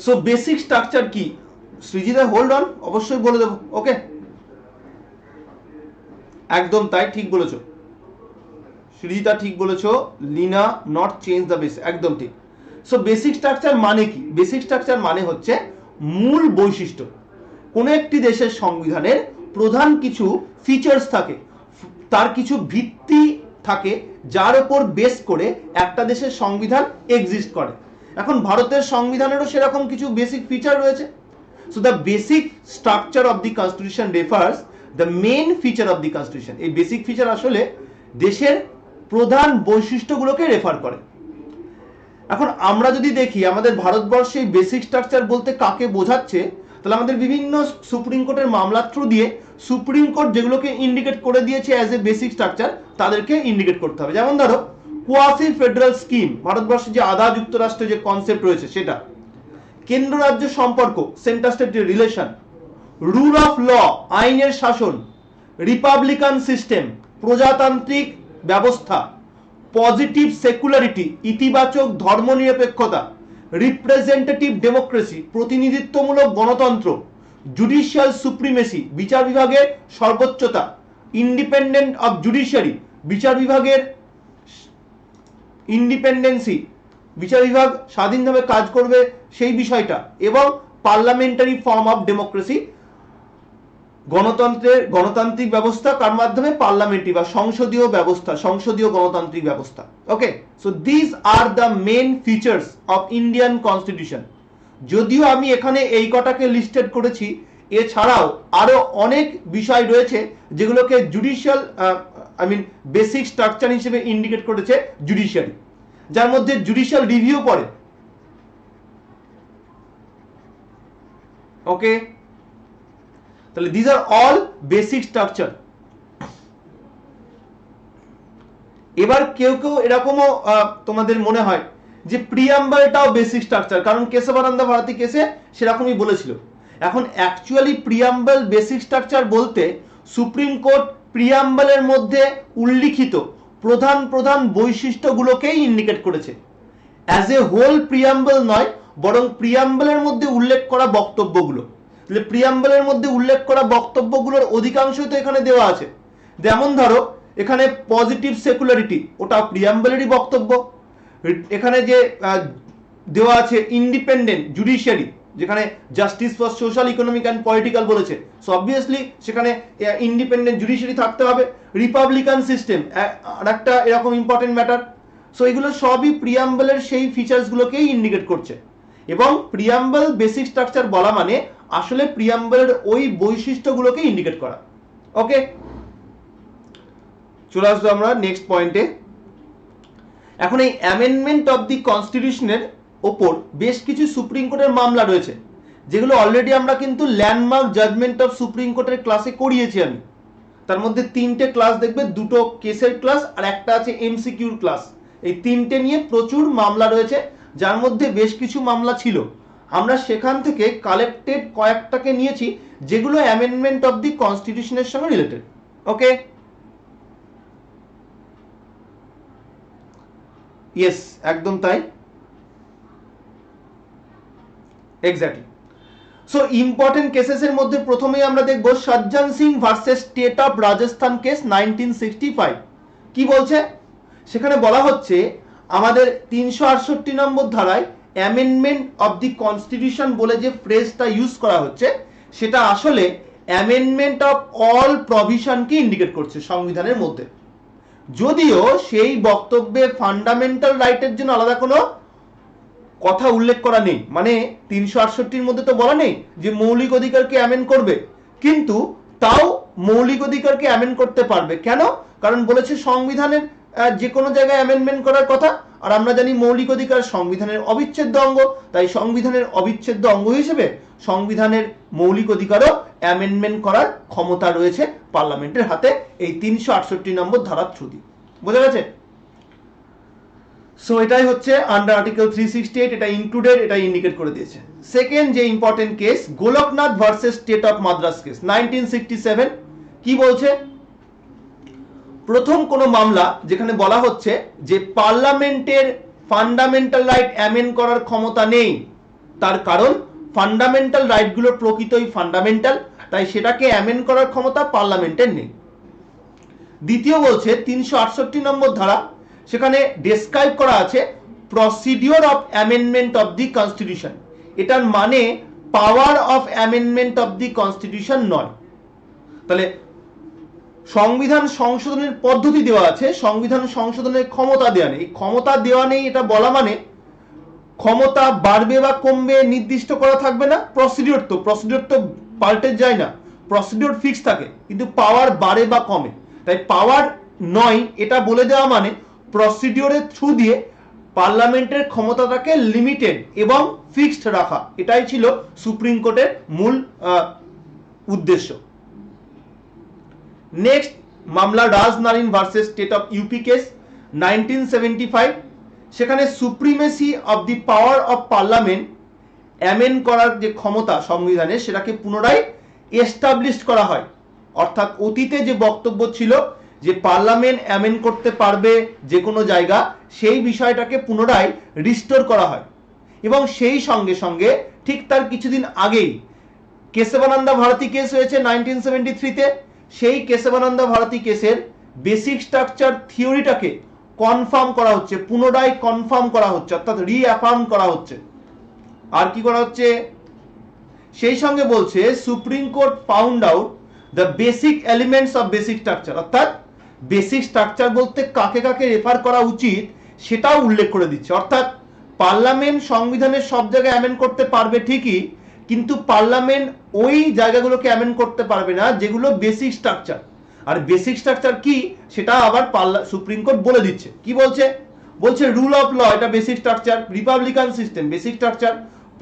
সো বেসিক স্ট্রাকচার কি, সৃজিদা হোল্ড অন, অবশ্যই বলে দেবো। ওকে, একদম তাই, ঠিক বলেছো সৃজিতা, ঠিক বলেছো Lina, not change the base, একদম ঠিক। সো বেসিক স্ট্রাকচার মানে কি? বেসিক স্ট্রাকচার মানে হচ্ছে মূল বৈশিষ্ট্য। কোন একটি দেশের সংবিধানের প্রধান কিছু ফিচার্স থাকে, তার কিছু ভিত্তি থাকে যার উপর বেস করে একটা দেশের সংবিধান এক্সিস্ট করে। এখন ভারতের সংবিধানেরও সেরকম কিছু বেসিক ফিচার রয়েছে। So the basic structure of the constitution refers the main feature of the constitution. এই বেসিক ফিচার আসলে দেশের প্রধান বৈশিষ্ট্যগুলোকে রেফার করে। এখন আমরা যদি দেখি আমাদের ভারতবর্ষে বেসিক স্ট্রাকচার বলতে কাকে বোঝাচ্ছে, তাহলে আমাদের বিভিন্ন সুপ্রিম কোর্টের মামলার থ্রু দিয়ে সুপ্রিম কোর্ট যেগুলোকে ইন্ডিকেট করে দিয়েছে অ্যাজ এ বেসিক স্ট্রাকচার তাদেরকে ইন্ডিকেট করতে হবে। যেমন ধরো কোয়াসি ফেডারেল স্কিম, ভারতবর্ষে যে আধা যুক্তরাষ্ট্রের যে কনসেপ্ট রয়েছে সেটা, কেন্দ্র রাজ্য সম্পর্ক centre state relation, rule of law আইনের শাসন, রিপাবলিকান সিস্টেম প্রজাতান্ত্রিক ব্যবস্থা, পজিটিভ সেকুলারিটি ইতিবাচক ধর্মনিরপেক্ষতা, রিপ্রেজেন্টেটিভ ডেমোক্রেসি প্রতিনিধিত্বমূলক গণতন্ত্র, জুডিশিয়াল সুপ্রিমেসি বিচার বিভাগের সর্বোচ্চতা, ইন্ডিপেন্ডেন্ট অফ জুডিশিয়ারি বিচার বিভাগের ইন্ডিপেন্ডেন্সি বিচার বিভাগ স্বাধীনভাবে কাজ করবে সেই বিষয়টা, এবং পার্লামেন্টারি ফর্ম অফ ডেমোক্রেসি গণতান্ত্রিক ব্যবস্থা কার মাধ্যমে, পার্লামেন্টারি বা সংসদীয় ব্যবস্থা, সংসদীয় গণতান্ত্রিক ব্যবস্থা। Okay, so this are the main features of Indian constitution. যদিও আমি এখানে এই কটাকে লিস্টেড করেছি, এছাড়াও আরো অনেক বিষয় রয়েছে যেগুলোকে জুডিশিয়াল বেসিক স্ট্রাকচার হিসেবে ইন্ডিকেট করেছে জুডিশিয়ারি, যার মধ্যে জুডিশিয়াল রিভিউ পড়ে। ওকে, তাহলে this are all basic structure. এবার কেউ কেউ এরকমও তোমাদের মনে হয় যে প্রিয়াম্বলটাও বেসিক স্ট্রাকচার, কারণ কেশবানন্দ ভারতী কেসে সেরকমই বলেছিল। এখন অ্যাকচুয়ালি প্রিয়াম্বল বেসিক স্ট্রাকচার বলতে সুপ্রিম কোর্ট প্রিয়াম্বলের মধ্যে উল্লিখিত প্রধান প্রধান বৈশিষ্ট্যগুলোকেই ইন্ডিকেট করেছে, অ্যাজ এ হোল প্রিয়াম্বল নয়, বরং প্রিয়াম্বলের মধ্যে উল্লেখ করা বক্তব্যগুলো। তাহলে প্রিয়াম্বলের মধ্যে উল্লেখ করা বক্তব্যগুলোর অধিকাংশই তো এখানে দেওয়া আছে। যেমন ধরো এখানে পজিটিভ সেকুলারিটি, ওটা প্রিয়াম্বলেরই বক্তব্য। এখানে যে দেওয়া আছে ইন্ডিপেন্ডেন্ট জুডিশিয়ারি, যেখানে justice for social economic and political বলেছে, সো অবভিয়াসলি সেখানে ইন্ডিপেন্ডেন্ট জুডিশিয়ারি থাকতে হবে। রিপাবলিকান সিস্টেম আর একটা এরকম ইম্পর্টেন্ট ম্যাটার। সো এগুলো সবই প্রিয়াম্বলের সেই ফিচার্সগুলোকেই ইন্ডিকেট করছে, এবং প্রিয়াম্বল বেসিক স্ট্রাকচার বলা মানে আসলে প্রিয়াম্বলের ওই বৈশিষ্ট্যগুলোকে ইন্ডিকেট করা। ওকে, চলে আসবো আমরা নেক্সট পয়েন্টে। এখন এই অ্যামেন্ডমেন্ট অফ দি কনস্টিটিউশনের ওপর বেশ কিছু সুপ্রিম কোর্টের মামলা রয়েছে, যেগুলো অলরেডি আমরা কিন্তু ল্যান্ডমার্ক জাজমেন্ট অফ সুপ্রিম কোর্টের ক্লাসে করিয়েছি আমি। তার মধ্যে 3টে ক্লাস দেখবে, 2টো কেসের ক্লাস আর একটা আছে এমসিকিউর ক্লাস। এই 3টে নিয়ে প্রচুর মামলা রয়েছে, যার মধ্যে বেশ কিছু মামলা ছিল, আমরা সেখান থেকে কালেক্টেড কয়েকটাকে নিয়েছি যেগুলো অ্যামেন্ডমেন্ট অফ দি কনস্টিটিউশনের সঙ্গে রিলেটেড। ওকে, ইয়েস, একদম তাই, এক্স্যাক্টলি। সো ইম্পর্টেন্ট কেসেস এর মধ্যে প্রথমেই আমরা দেখব সজ্জন Singh versus state of Rajasthan case 1965। কি বলছে সেখানে? বলা হচ্ছে আমাদের 368 নম্বর ধারায় অ্যামেন্ডমেন্ট অফ দি কনস্টিটিউশন বলে যে ফ্রেজটা ইউজ করা হচ্ছে সেটা আসলে অ্যামেন্ডমেন্ট অফ অল প্রভিশনকে ইন্ডিকেট করছে সংবিধানের মধ্যে, যদিও সেই বক্তব্যে ফান্ডামেন্টাল রাইটের জন্য আলাদা কোনো কথা উল্লেখ করা নেই। মানে 368-র মধ্যে তো বলা নেই যে মৌলিক অধিকারকে অ্যামেন্ড করবে, কিন্তু তাও মৌলিক অধিকারকে অ্যামেন্ড করতে পারবে। কেন? কারণ বলেছে সংবিধানের যে কোনো জায়গায় অ্যামেন্ডমেন্ট করার কথা, আর আমরা জানি মৌলিক অধিকার সংবিধানের অবিচ্ছেদ্য অঙ্গ, তাই সংবিধানের অবিচ্ছেদ্য অঙ্গ হিসেবে সংবিধানের মৌলিক অধিকারও অ্যামেন্ডমেন্ট করার ক্ষমতা রয়েছে পার্লামেন্টের হাতে এই 368 নম্বর ধারার থ্রু দিয়ে। বোঝা গেছে? সো এটাই হচ্ছে আন্ডার আর্টিকেল 368, এটা ইনক্লুডেড, এটা ইন্ডিকেট করে দিয়েছে। সেকেন্ড যে important case, Golaknath versus state of Madras case 1967। কি বলছে? প্রথম কোন মামলা যেখানে বলা হচ্ছে যে পার্লামেন্টের ফান্ডামেন্টাল রাইট অ্যামেন্ড করার ক্ষমতা নেই, তার কারণ ফান্ডামেন্টাল রাইটগুলো প্রকৃতই ফান্ডামেন্টাল, তাই সেটাকে অ্যামেন্ড করার ক্ষমতা পার্লামেন্টের নেই। দ্বিতীয় বলছে 368 নম্বর ধারা, সেখানে ডেসক্রাইব করা আছে procedure of amendment of the constitution. এটার মানে power of amendment of the constitution নয়। তাহলে সংবিধান সংশোধনের পদ্ধতি দেওয়া আছে, সংবিধান সংশোধনের ক্ষমতা দেওয়া নেই। ক্ষমতা দেওয়া নেই এটা বলা মানে ক্ষমতা বাড়বে বা কমবে নির্দিষ্ট করা থাকবে না। প্রসিডিওর তো পাল্টে যায় না, প্রসিডিওর ফিক্স থাকে, কিন্তু পাওয়ার বাড়ে বা কমে। তাই পাওয়ার নয় এটা বলে দেওয়া মানে প্রসিডিওরের থ্রু দিয়ে পার্লামেন্টের ক্ষমতাটাকে লিমিটেড এবং ফিক্সড রাখা, এটাই ছিল সুপ্রিম কোর্টের মূল উদ্দেশ্য। নেক্সট মামলা Raj Narain versus state of UP case 1975। সেখানে supremacy of the power of parliament amend করার যে ক্ষমতা সংবিধানে সেটাকে পুনরায় এস্টাবলিশ করা হয়। অর্থাৎ অতীতে যে বক্তব্য ছিল যে পার্লামেন্ট অ্যামেন্ড করতে পারবে যে কোনো জায়গা, সেই বিষয়টাকে পুনরায় রিস্টোর করা হয়। এবং সেই সঙ্গে সঙ্গে ঠিক তার কিছুদিন আগেই কেশবানন্দা ভারতী কেস হয়েছে 1973-তে। সেই কেশবানন্দা ভারতী কেসের বেসিক স্ট্রাকচার থিওরিটাকে কনফার্ম করা হচ্ছে, পুনরায় কনফার্ম করা হচ্ছে, অর্থাৎ রিঅ্যাফার্ম করা হচ্ছে। আর কি করা হচ্ছে? সেই সঙ্গে বলছে supreme court found out the basic elements of basic structure, অর্থাৎ বেসিক স্ট্রাকচার বলতে কাকে কাকে রেফার করা উচিত সেটাও উল্লেখ করে দিচ্ছে। অর্থাৎ পার্লামেন্ট সংবিধানের সব জায়গায় অ্যামেন্ড করতে পারবে ঠিকই, কিন্তু পার্লামেন্ট ওই জায়গাগুলোকে অ্যামেন্ড করতে পারবে না যেগুলো বেসিক স্ট্রাকচার। আর বেসিক স্ট্রাকচার কি সেটা আবার সুপ্রিম কোর্ট বলে দিচ্ছে। কি বলছে? বলছে রুল অফ ল এটা basic structure, Republican system basic structure,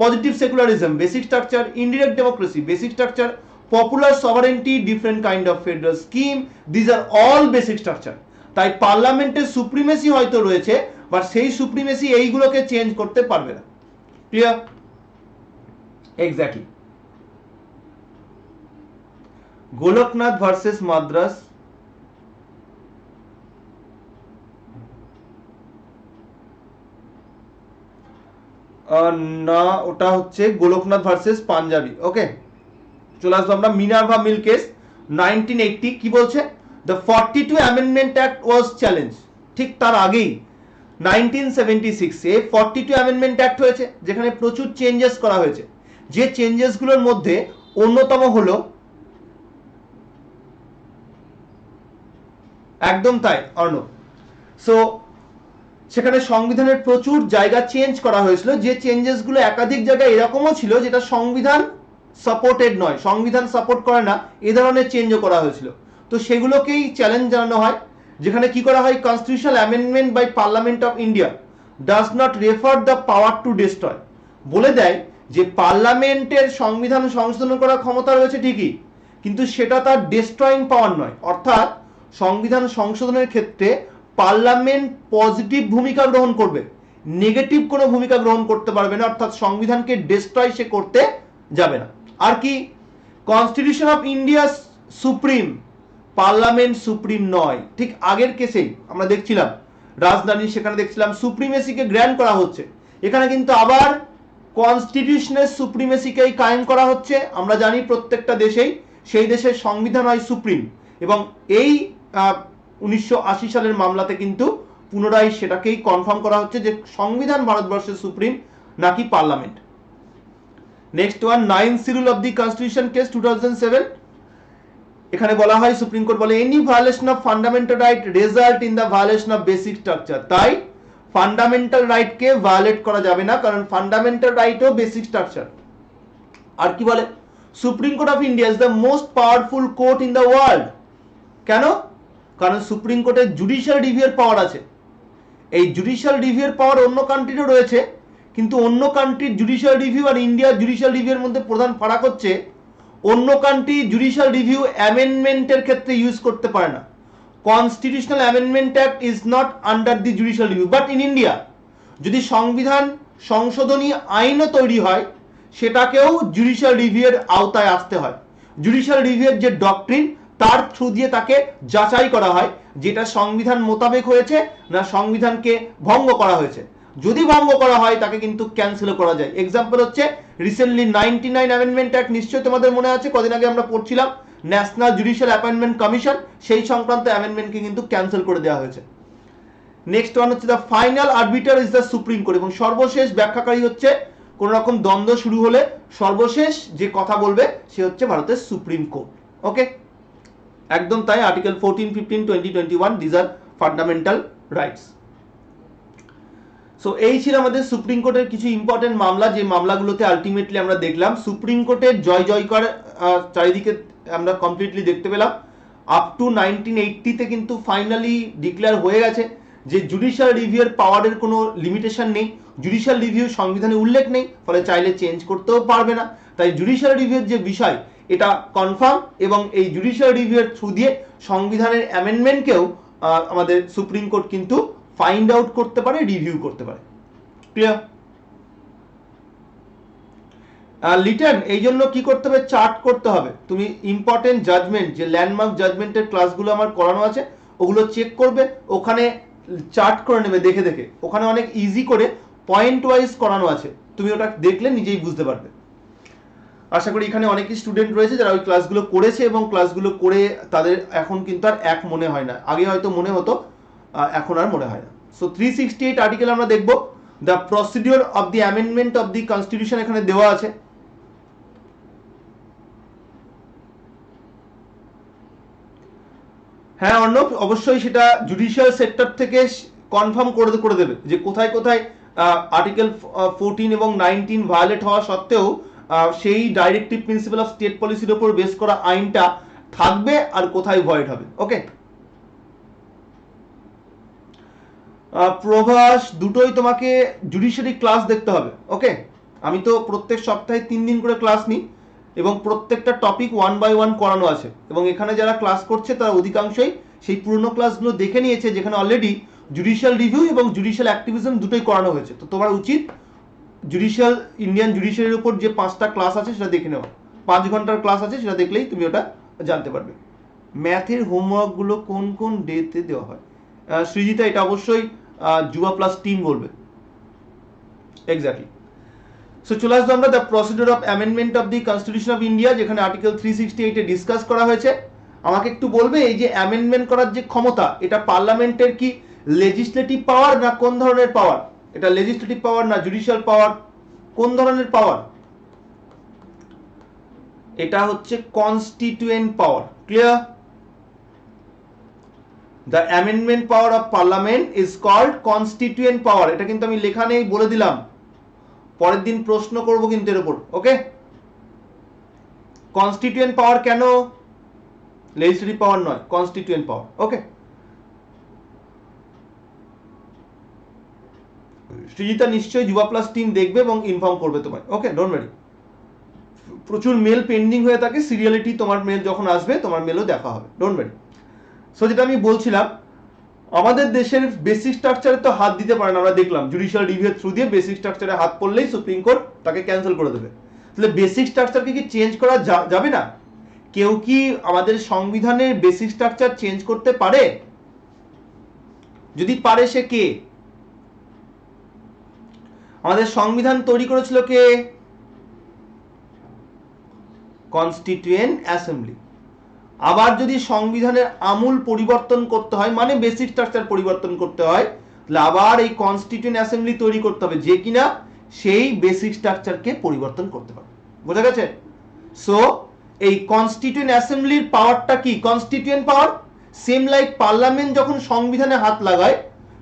positive secularism basic structure, indirect democracy basic structure, popular sovereignty, different kind of federal scheme, these are all basic structure. তাই পার্লামেন্টের সুপ্রিমেসি হয়তো রয়েছে, বাট সেই সুপ্রিমেসি এইগুলোকে change করতে পারবে না। Clear? Exactly. Golaknath versus Madras না, ওটা হচ্ছে গোলকনাথ ভার্সেস পাঞ্জাবি। ওকে, চলে আসবো আমরা মিনার্ভা মিল কেস 1980। কি বলছে? The 42 amendment act was challenge. ঠিক তার আগেই 1976-এ 42 অ্যামেন্ডমেন্ট অ্যাক্ট হয়েছে, যেখানে প্রচুর চেঞ্জেস করা হয়েছে। যে চেঞ্জেসগুলোর মধ্যে অন্যতম হলো, একদম তাই অর্ণব, সো সেখানে সংবিধানের প্রচুর জায়গা চেঞ্জ করা হয়েছিল। যে চেঞ্জেসগুলো একাধিক জায়গায় এরকমও ছিল যেটা সংবিধান সাপোর্টেড নয়, সংবিধান সাপোর্ট করে না, এ ধরনের চেঞ্জও করা হয়েছিল। তো সেগুলোকেই চ্যালেঞ্জ জানানো হয়, যেখানে কি করা হয়? Constitutional amendment by parliament of India does not refer the power to destroy. বলে দেয় যে পার্লামেন্টের সংবিধান সংশোধন করার ক্ষমতা রয়েছে ঠিকই, কিন্তু সেটা তার ডিস্ট্রয়িং পাওয়ার নয়। অর্থাৎ সংবিধান সংশোধনের ক্ষেত্রে পার্লামেন্ট পজিটিভ ভূমিকা গ্রহণ করবে, নেগেটিভ কোনো ভূমিকা গ্রহণ করতে পারবে না। অর্থাৎ সংবিধানকে ডিস্ট্রয় সে করতে যাবে না। আর কি? Constitution of India supreme, parliament supreme নয়। ঠিক আগের কেসেই আমরা দেখছিলাম রাজধানী, সেখানে দেখছিলাম সুপ্রিমেসিকে গ্র্যান্ট করা হচ্ছে, এখানে কিন্তু আবার কনস্টিটিউশনের সুপ্রিমেসিকেই কায়েম করা হচ্ছে। আমরা জানি প্রত্যেকটা দেশেই সেই দেশের সংবিধান হয় সুপ্রিম, এবং এই 1980 সালের মামলাতে কিন্তু পুনরায় সেটাকেই কনফার্ম করা হচ্ছে যে সংবিধান ভারতবর্ষের সুপ্রিম নাকি parliament. Next one, 9th schedule of the constitution case 2007। এখানে বলা হয়, সুপ্রিম কোর্ট বলে any violation of fundamental right result in the violation of basic structure. তাই ফান্ডামেন্টাল রাইটকে ভায়োলেট করা যাবে না, কারণ ফান্ডামেন্টাল রাইটও বেসিক স্ট্রাকচার। আর কি বলে, supreme court of India is the most powerful court in the world. কেন? কারণ সুপ্রিম কোর্টের জুডিশিয়াল রিভিউর পাওয়ার আছে। এই জুডিশিয়াল রিভিউর পাওয়ার অন্য কান্ট্রিরও রয়েছে, কিন্তু অন্য কান্ট্রির জুডিশিয়াল রিভিউ আর ইন্ডিয়ার জুডিশিয়াল রিভিউর মধ্যে প্রধান ফারাক হচ্ছে অন্য কান্ট্রি জুডিশিয়াল রিভিউ অ্যামেন্ডমেন্টের ক্ষেত্রে ইউজ করতে পারে না। Constitutional amendment act is not under the judicial review, but in India যদি সংবিধান সংশোধনী আইনও তৈরি হয় সেটাকেও জুডিশিয়াল রিভিউয়ের আওতায় আসতে হয়। জুডিশিয়াল রিভিউয়ের যে ডক্ট্রিন তার থ্রু দিয়ে তাকে যাচাই করা হয় যেটা সংবিধান মোতাবেক হয়েছে না সংবিধানকে ভঙ্গ করা হয়েছে। যদি ভঙ্গ করা হয় তাকে কিন্তু ক্যান্সেল করা যায়। এক্সাম্পল হচ্ছে রিসেন্টলি 99 অ্যামেন্ডমেন্ট অ্যাক্ট, নিশ্চয়ই তোমাদের মনে আছে, কদিন আগে আমরা পড়ছিলাম ন্যাশনাল জুডিশিয়াল অ্যাপয়েন্টমেন্ট কমিশন, সেই সংক্রান্ত অ্যামেন্ডমেন্টকে কিন্তু ক্যান্সেল করে দেওয়া হয়েছে। নেক্সট ওয়ান হচ্ছে the final arbiter is the supreme court, এবং সর্বশেষ ব্যাখ্যাকারী হচ্ছে কোন রকম দ্বন্দ্ব শুরু হলে সর্বশেষ যে কথা বলবে সে হচ্ছে ভারতের সুপ্রিম কোর্ট। ওকে, একদম তাই। Article 14, 15, 20, 21 these are fundamental rights. So এই ছিল আমাদের সুপ্রিম কোর্টের কিছু ইম্পর্টেন্ট মামলা, যে মামলাগুলোতে আলটিমেটলি আমরা দেখলাম সুপ্রিম কোর্টের জয় জয়কার চারিদিকে আমরা কমপ্লিটলি দেখতে পেলাম। আপ টু 1980-তে কিন্তু ফাইনালি ডিক্লেয়ার হয়ে গেছে যে জুডিশিয়াল রিভিউয়ের পাওয়ারের কোনো লিমিটেশন নেই, জুডিশিয়াল রিভিউ সংবিধানে উল্লেখ নেই, ফলে চাইলে চেঞ্জ করতেও পারবে না। তাই জুডিশিয়াল রিভিউয়ের যে বিষয় এটা কনফার্ম, এবং এই জুডিশিয়াল রিভিউয়ের থ্রু দিয়ে সংবিধানের অ্যামেন্ডমেন্টকেও আমাদের সুপ্রিম কোর্ট কিন্তু ফাইন্ড আউট করতে পারে, রিভিউ করতে পারে। ক্লিয়ার? লিটন, এই জন্য কি করতে হবে? চার্ট করতে হবে। তুমি ইম্পর্টেন্ট জাজমেন্ট, যে ল্যান্ডমার্ক জাজমেন্টের ক্লাসগুলো আমার করানো আছে ওগুলো চেক করবে, ওখানে চার্ট করে নেবে দেখে দেখে। ওখানে অনেক ইজি করে পয়েন্ট ওয়াইজ করানো আছে, তুমি ওটা দেখলে নিজেই বুঝতে পারবে। আশা করি এখানে অনেকই স্টুডেন্ট রয়েছে যারা ওই ক্লাসগুলো করেছে, এবং ক্লাসগুলো করে তাদের এখন কিন্তু আর এক মনে হয় না। আগে হয়তো মনে হতো, এখন আর মনে হয় না। সো 368 আর্টিকেল আমরা দেখব। The procedure of the amendment of the constitution এখানে দেওয়া আছে। হ্যাঁ অর্ণব, অবশ্যই সেটা জুডিশিয়াল সেক্টর থেকে কনফার্ম করে দেবে যে কোথায় কোথায় আর্টিকেল 14 এবং 19 ভায়োলেট হওয়া সত্ত্বেও সেই ডাইরেক্টিভ প্রিন্সিপাল অফ স্টেট পলিসির উপর বেস করা আইনটা থাকবে আর কোথায় ভয়েড হবে। ওকে, প্রভাস, দুটোই তোমাকে জুডিশিয়ারি ক্লাস দেখতে হবে। ওকে, আমি তো প্রত্যেক সপ্তাহে 3 দিন করে ক্লাস নিই, এবং প্রত্যেকটা টপিক 1 by 1 করানো আছে, এবং এখানে যারা ক্লাস করছে তারা অধিকাংশই সেই পুরনো ক্লাসগুলো দেখে নিয়েছে, যেখানে অলরেডি জুডিশিয়াল রিভিউ এবং জুডিশিয়াল অ্যাক্টিভিজম দুটোই করানো হয়েছে। তো তোমার উচিত জুডিশিয়াল, ইন্ডিয়ান জুডিশিয়ারির উপর যে 5টা ক্লাস আছে সেটা দেখে নেওয়া। 5 ঘন্টার ক্লাস আছে, সেটা দেখলেই তুমি ওটা জানতে পারবে। ম্যাথের হোমওয়ার্কগুলো কোন কোন ডেতে দেওয়া হয়? সৃজিতা, এটা অবশ্যই যুবা প্লাস টিম বলবে। এক্স্যাক্টলি। সো চলে আসবো আমরা the procedure of amendment of the constitution of India, যেখানে আর্টিকেল 368-এ ডিসকাস করা হয়েছে। আমাকে একটু বলবে এই যে অ্যামেন্ডমেন্ট করার যে ক্ষমতা, এটা পার্লামেন্টের কি লেজিসলেটিভ পাওয়ার না কোন ধরনের পাওয়ার? এটা লেজিসলেটিভ পাওয়ার না জুডিশিয়াল পাওয়ার? কোন ধরনের পাওয়ার? এটা হচ্ছে constituent power. Clear? The amendment power of parliament is called constituent power. এটা কিন্তু আমি লেখা নেই, বলে দিলাম, পরের দিন প্রশ্ন করব কিন্তু এর উপর। ওকে, কনস্টিটিউয়েন্ট পাওয়ার কেন? লেজিসলেটিভ পাওয়ার নয়, কনস্টিটিউয়েন্ট পাওয়ার। ওকে, সৃজিতা নিশ্চয়ই যুবা প্লাস টিম দেখবে এবং ইনফর্ম করবে তোমায়। ওকে, ডোন্ট ওয়ারি। প্রচুর মেল পেন্ডিং হয়ে থাকে, সিরিয়ালিটি তোমার মেল যখন আসবে তোমার মেলও দেখা হবে, ডোন্ট ওয়ারি। সো যেটা আমি বলছিলাম, আমাদের দেশের বেসিক স্ট্রাকচারে তো হাত দিতে পারে না, আমরা দেখলাম জুডিশিয়াল রিভিউ থ্রু দিয়ে বেসিক স্ট্রাকচারে হাত পড়লেই সুপ্রিম কোর্ট তাকে ক্যান্সেল করে দেবে। তাহলে বেসিক স্ট্রাকচারকে কি চেঞ্জ করা যাবে না? কেউ কি আমাদের সংবিধানের বেসিক স্ট্রাকচার চেঞ্জ করতে পারে? যদি পারে সে কে? আমাদের সংবিধান তৈরি করেছিল কে? Constituent assembly. আবার যদি সংবিধানের আমূল পরিবর্তন করতে হয়, মানে বেসিক স্ট্রাকচার পরিবর্তন করতে হয়, তাহলে আবার এই কনস্টিটিউয়েন্ট অ্যাসেম্বলি তৈরি করতে হবে যে কিনা সেই বেসিক স্ট্রাকচারকে পরিবর্তন করতে পারে। বোঝা গেছে? সো এই কনস্টিটিউয়েন্ট অ্যাসেম্বলির পাওয়ারটা কি? কনস্টিটিউয়েন্ট পাওয়ার সেম লাইক পার্লামেন্ট যখন সংবিধানে হাত লাগায়,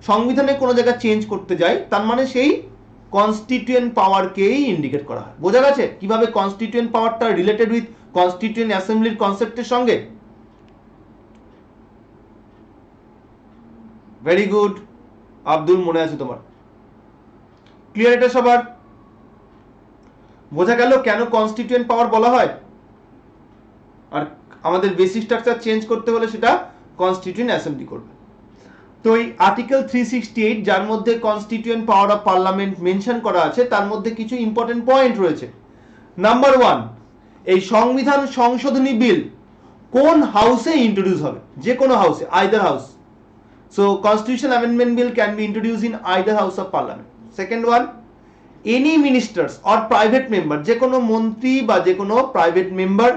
সংবিধানে কোনো জায়গা চেঞ্জ করতে যায়, তার মানে সেই কনস্টিটিউয়েন্ট পাওয়ারকেই ইন্ডিকেট করা হয়। বোঝা গেছে কিভাবে কনস্টিটিউয়েন্ট পাওয়ারটা রিলেটেড উইথ কনস্টিটিউয়েন্ট অ্যাসেম্বলির কনসেপ্টের সঙ্গে? ভেরি গুড আব্দুল, মনে আছে তোমার? ক্লিয়ার এটা সবার? বোঝা গেল কেন কনস্টিটিউয়েন্ট পাওয়ার বলা হয়? আর আমাদের বেসিক স্ট্রাকচার চেঞ্জ করতে হলে সেটা কনস্টিটিউয়েন্ট অ্যাসেম্বলি করবে। তো এই আর্টিকেল 368 যার মধ্যে constituent power of parliament mention করা আছে, তার মধ্যে কিছু ইম্পর্টেন্ট পয়েন্ট রয়েছে। নাম্বার 1, এই সংবিধান সংশোধনী বিল কোন হাউসে ইন্ট্রোডিউস হবে? যে কোনো হাউসে, either house. So constitution amendment bill can be introduce in either house of parliament. Second one, any ministers or private member, যে কোনো মন্ত্রী বা যে কোনো প্রাইভেট মেম্বার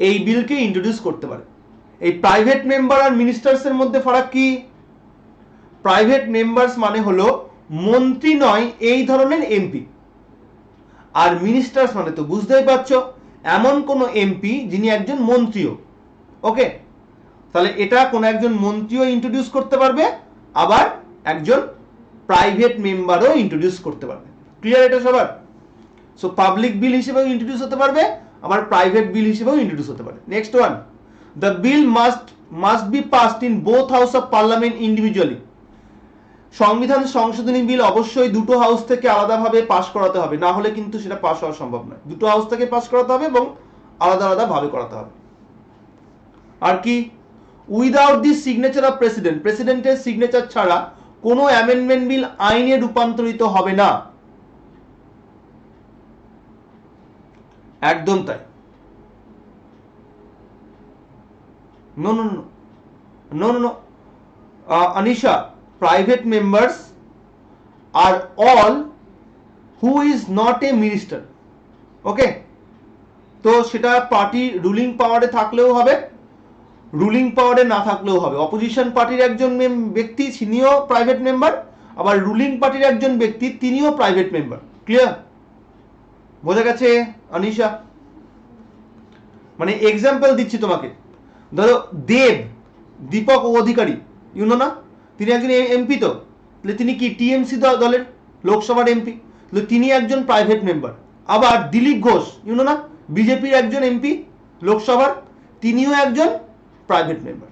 এই বিলকে ইন্ট্রোডিউস করতে পারে। এই প্রাইভেট মেম্বার আর মিনিস্টার্স এর মধ্যে ফারাক কি? প্রাইভেট মেম্বার্স মানে হলো মন্ত্রী নয় এই ধরনের এমপি, আর মিনিস্টার্স মানে তো বুঝতেই পারছো এমন কোন এমপি যিনি একজন মন্ত্রীও। ওকে, তাহলে এটা কোন একজন মন্ত্রীও ইন্ট্রোডিউস করতে পারবে, আবার একজন প্রাইভেট মেম্বারও ইন্ট্রোডিউস করতে পারবে। ক্লিয়ার এটা সবার? সো পাবলিক বিল হিসেবেও ইন্ট্রোডিউস হতে পারবে, আবার প্রাইভেট বিল হিসেবেও ইন্ট্রোডিউস হতে পারে। Next one, the bill must be passed in both house of parliament individually. সংবিধান সংশোধনী বিল অবশ্যই দুটো হাউস থেকে আলাদাভাবে পাস করাতে হবে, না হলে কিন্তু সেটা পাস হওয়া সম্ভব নয়। দুটো হাউস থেকে পাস করাতে হবে এবং আলাদা আলাদা ভাবে করাতে হবে। আর কি? Without the signature of president, প্রেসিডেন্টের সিগনেচার ছাড়া কোনো অ্যামেন্ডমেন্ট বিল আইনে রূপান্তরিত হবে না। একদম তাই। No, no, no, no, no, no. Anisha, private members are all who is not a minister. Okay? তো সেটা পার্টি রুলিং পাওয়ারে থাকলেও হবে, রুলিং পাওয়ারে না থাকলেও হবে। অপোজিশন পার্টির একজন ব্যক্তি তিনিও প্রাইভেট মেম্বার, আবার রুলিং পার্টির একজন ব্যক্তি তিনিও প্রাইভেট মেম্বার। ক্লিয়ার? বোঝা গেছে আনিশা? মানে এক্সাম্পল দিচ্ছি তোমাকে, ধরো দেব দীপক অধিকারী, ইউনো না, তিনি একজন এমপি, তো তিনি কি টিএমসি দলের লোকসভার এমপি, তিনি একজন প্রাইভেট মেম্বার। আবার দিলীপ ঘোষ, ইউনো না, বিজেপির একজন এমপি লোকসভার, তিনিও একজন প্রাইভেট মেম্বার।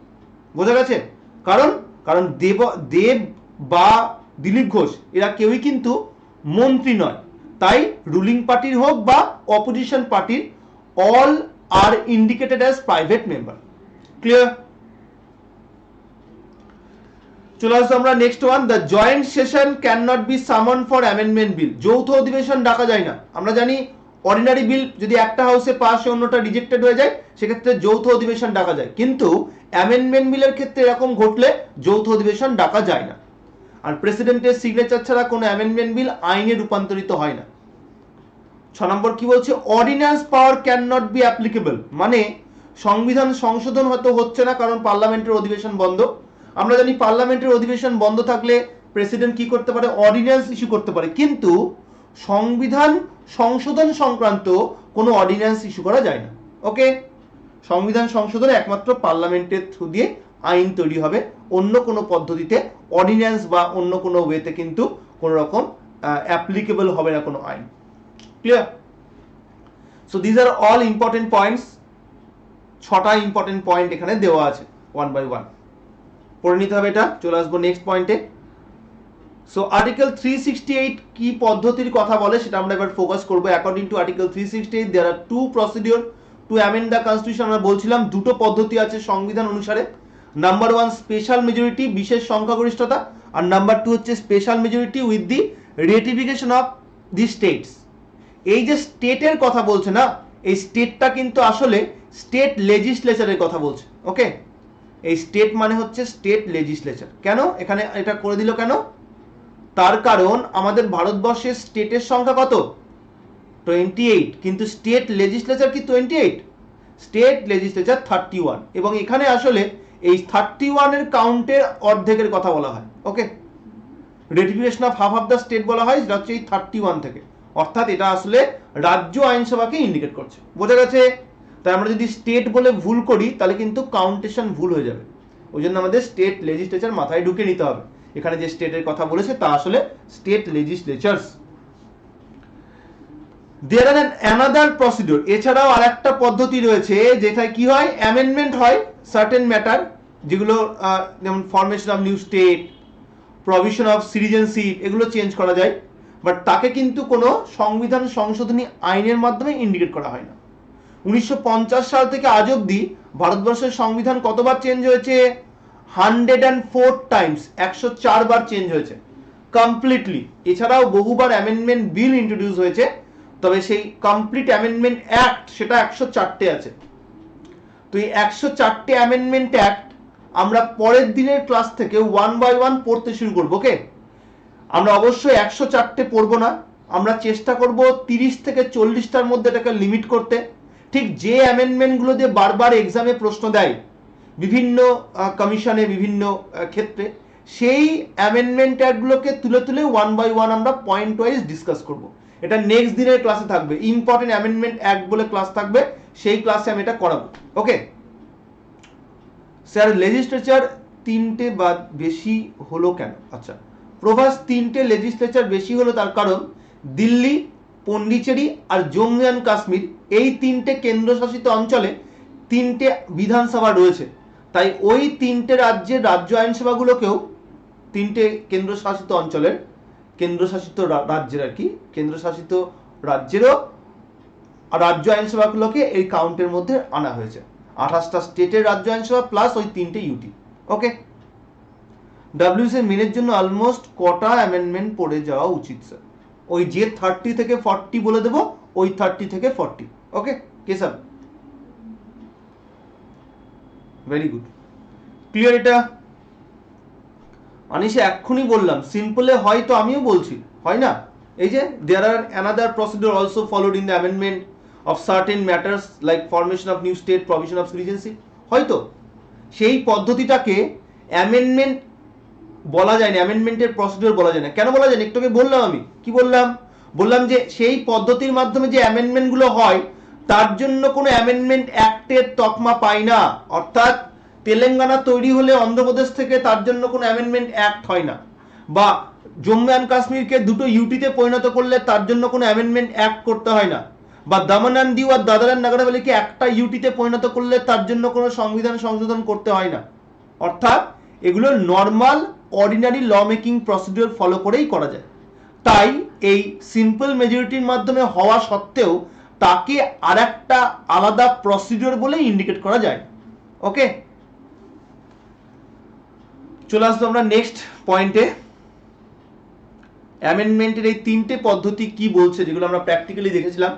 বোঝা গেছে? কারণ কারণ দেব বা দিলীপ ঘোষ এরা কেউই কিন্তু মন্ত্রী নয়, তাই রুলিং পার্টির হোক বা অপোজিশন পার্টির, all are indicated as private member. Clear? চলে আসবো আমরা next one, the joint session can not be summon for amendment bill. যৌথ অধিবেশন ডাকা যায় না। আমরা জানি অর্ডিনারি বিল যদি একটা হাউসে পাস হয় অন্যটা রিজেক্টেড হয়ে যায়, সেক্ষেত্রে যৌথ অধিবেশন ডাকা যায়, কিন্তু অ্যামেন্ডমেন্ট বিলের ক্ষেত্রে এরকম ঘটলে যৌথ অধিবেশন ডাকা যায় না। আর প্রেসিডেন্টের সিগনেচার ছাড়া কোনো অ্যামেন্ডমেন্ট বিল আইনে রূপান্তরিত হয় না। 6 নম্বর কি বলছে? Ordinance power can not be applicable, মানে সংবিধান সংশোধন হয়তো হচ্ছে না কারণ পার্লামেন্টের অধিবেশন বন্ধ। আমরা জানি পার্লামেন্টের অধিবেশন বন্ধ থাকলে প্রেসিডেন্ট কি করতে পারে? অর্ডিন্যান্স ইস্যু করতে পারে, কিন্তু সংবিধান সংশোধন সংক্রান্ত কোনো অর্ডিন্যান্স ইস্যু করা যায় না। ওকে, সংবিধান সংশোধনে একমাত্র পার্লামেন্টের থ্রু দিয়ে আইন তৈরি হবে, অন্য কোনো পদ্ধতিতে অর্ডিন্যান্স বা অন্য কোনো ওয়েতে কিন্তু কোনো রকম অ্যাপ্লিকেবল হবে না কোনো আইন। Clear? So this are all important points. 6টা ইম্পর্টেন্ট পয়েন্ট এখানে দেওয়া আছে, 1 by 1 পড়ে নিতে হবে এটা। চলে আসবো নেক্সট পয়েন্টে। সো আর্টিকেল 368 কি পদ্ধতির কথা বলে সেটা আমরা এবার ফোকাস করব। According to article 368 there are 2 procedure to amend the constitution. আমরা বলছিলাম দুটো পদ্ধতি আছে সংবিধান অনুসারে। নাম্বার 1 স্পেশাল মেজরিটি, বিশেষ সংখ্যাগরিষ্ঠতা, আর নাম্বার 2 হচ্ছে special majority with the ratification of the states. এই যে স্টেটের কথা বলছে না, এই স্টেটটা কিন্তু আসলে স্টেট লেজিসলেচারের কথা বলছে। ওকে, এই স্টেট মানে হচ্ছে স্টেট লেজিসলেচার। কেন এখানে এটা করে দিল কেন? তার কারণ আমাদের ভারতবর্ষের স্টেটের সংখ্যা কত? 28, কিন্তু স্টেট লেজিসলেচার কি 28? State legislature 31। এবং এখানে আসলে এই 31 এর কাউন্টের অর্ধেকের কথা বলা হয়। Okay, ratification of half of the state বলা হয়, যেটা হচ্ছে এই 31 থেকে, অর্থাৎ এটা আসলে রাজ্য আইনসভাকে ইন্ডিকেট করছে। বোঝা গেছে? তাই আমরা যদি স্টেট বলে ভুল করি তাহলে কিন্তু কাউন্টেশন ভুল হয়ে যাবে। ওই জন্য আমাদের স্টেট লেজিসলেচার মাথায় ঢুকে নিতে হবে। এখানে যে স্টেটের কথা বলেছে তা আসলে state লেজিসলেচার্স। There are another procedure, এছাড়াও আরেকটা পদ্ধতি রয়েছে যেটা কি হয়, অ্যামেন্ডমেন্ট হয় সার্টেন ম্যাটার, যেগুলো যেমন formation of new state, provision of citizenship, এগুলো চেঞ্জ করা যায়, বাট তাকে কিন্তু কোনো সংবিধান সংশোধনী আইনের মাধ্যমে ইন্ডিকেট করা হয় না। 1950 সাল থেকে আজ অব্দি ভারতবর্ষের সংবিধান কতবার চেঞ্জ হয়েছে? 104 টাইমস, 104 বার চেঞ্জ হয়েছে কমপ্লিটলি। এছাড়াও বহুবার অ্যামেন্ডমেন্ট বিল ইন্ট্রোডিউস হয়েছে, তবে সেই কমপ্লিট অ্যামেন্ডমেন্ট অ্যাক্ট সেটা 104টে আছে। তো এই 104টে অ্যামেন্ডমেন্ট অ্যাক্ট আমরা পরের দিনের ক্লাস থেকে 1 বাই 1 পড়তে শুরু করবো। ওকে, আমরা অবশ্যই 104টে পড়বো না, আমরা চেষ্টা করব 30 থেকে 40টার মধ্যে এটাকে লিমিট করতে। ঠিক যে অ্যামেন্ডমেন্টগুলো দিয়ে বারবার এক্সামে প্রশ্ন দেয় বিভিন্ন কমিশনে, বিভিন্ন ক্ষেত্রে, সেই অ্যামেন্ডমেন্ট অ্যাক্টগুলোকে তুলে তুলে 1 বাই 1 আমরা পয়েন্ট ওয়াইজ ডিসকাস করব। এটা নেক্সট দিনের ক্লাসে থাকবে, ইম্পর্টেন্ট অ্যামেন্ডমেন্ট অ্যাক্ট বলে ক্লাস থাকবে, সেই ক্লাসে আমি এটা করাবো। ওকে স্যার, লেজিসলেচার 3টে বা বেশি হলো কেন? আচ্ছা, প্রভাস 3টে লেজিসলেচার বেশি হলো তার কারণ দিল্লি, পন্ডিচেরি আর জম্মু অ্যান্ড কাশ্মীর, এই 3টে কেন্দ্রশাসিত অঞ্চলে 3টে বিধানসভা রয়েছে। তাই ওই 3টে রাজ্যের রাজ্য আইনসভাগুলোকেও, 3টে কেন্দ্রশাসিত অঞ্চলের কেন্দ্রশাসিত রাজ্যের আর কি, কেন্দ্রশাসিত রাজ্যেরও রাজ্য আইনসভাগুলোকে এই কাউন্টের মধ্যে আনা হয়েছে। 28টা স্টেটের রাজ্য আইনসভা প্লাস ওই 3টে ইউটি। ওকে, ডব্লিউসি মেনের জন্য অলমোস্ট কটা অ্যামেন্ডমেন্ট পড়ে যাওয়া উচিত স্যার? ওই যে 30 থেকে 40 বলে দেবো, ওই 30 থেকে 40। ওকে কেশব, ভেরি গুড, ক্লিয়ার? এটা আনিসে এক্ষুনি বললাম, সিম্পলে হয় তো আমিও বলছি, হয় না? এই যে there are another procedure also followed in the amendment of certain matters like formation of new state, provision of citizenship, হয়তো সেই পদ্ধতিটাকে অ্যামেন্ডমেন্ট বলা যায় না, অ্যামেন্ডমেন্টের প্রসিডিউর বলা যায় না। কেন বলা যায় না? একটু আগে বললাম, আমি কি বললাম? বললাম যে সেই পদ্ধতির মাধ্যমে যে অ্যামেন্ডমেন্টগুলো হয় তার জন্য কোনো অ্যামেন্ডমেন্ট অ্যাক্টের তকমা পায় না। অর্থাৎ তেলেঙ্গানা তৈরি হলে অন্ধ্রপ্রদেশ থেকে তার জন্য কোনো অ্যামেন্ডমেন্ট অ্যাক্ট হয় না, বা জম্মু অ্যান্ড কাশ্মীরকে দুটো ইউটিতে পরিণত করলে তার জন্য কোনো অ্যামেন্ডমেন্ট অ্যাক্ট করতে হয় না, বা দমন and Diu R Dadar and নগর হাভেলিকে একটা ইউটিতে পরিণত করলে তার জন্য কোনো সংবিধান সংশোধন করতে হয় না। অর্থাৎ এগুলো normal ordinary law making procedure follow করেই করা যায়। তাই এই সিম্পল মেজরিটির মাধ্যমে হওয়া সত্ত্বেও তাকে আরেকটা আলাদা প্রসিডিউর বলে ইন্ডিকেট করা যায়। ওকে, চলে আসবো আমরা নেক্সট পয়েন্টে। অ্যামেন্ডমেন্টের এই 3টে পদ্ধতি কি বলছে, যেগুলো আমরা প্র্যাকটিক্যালি দেখেছিলাম,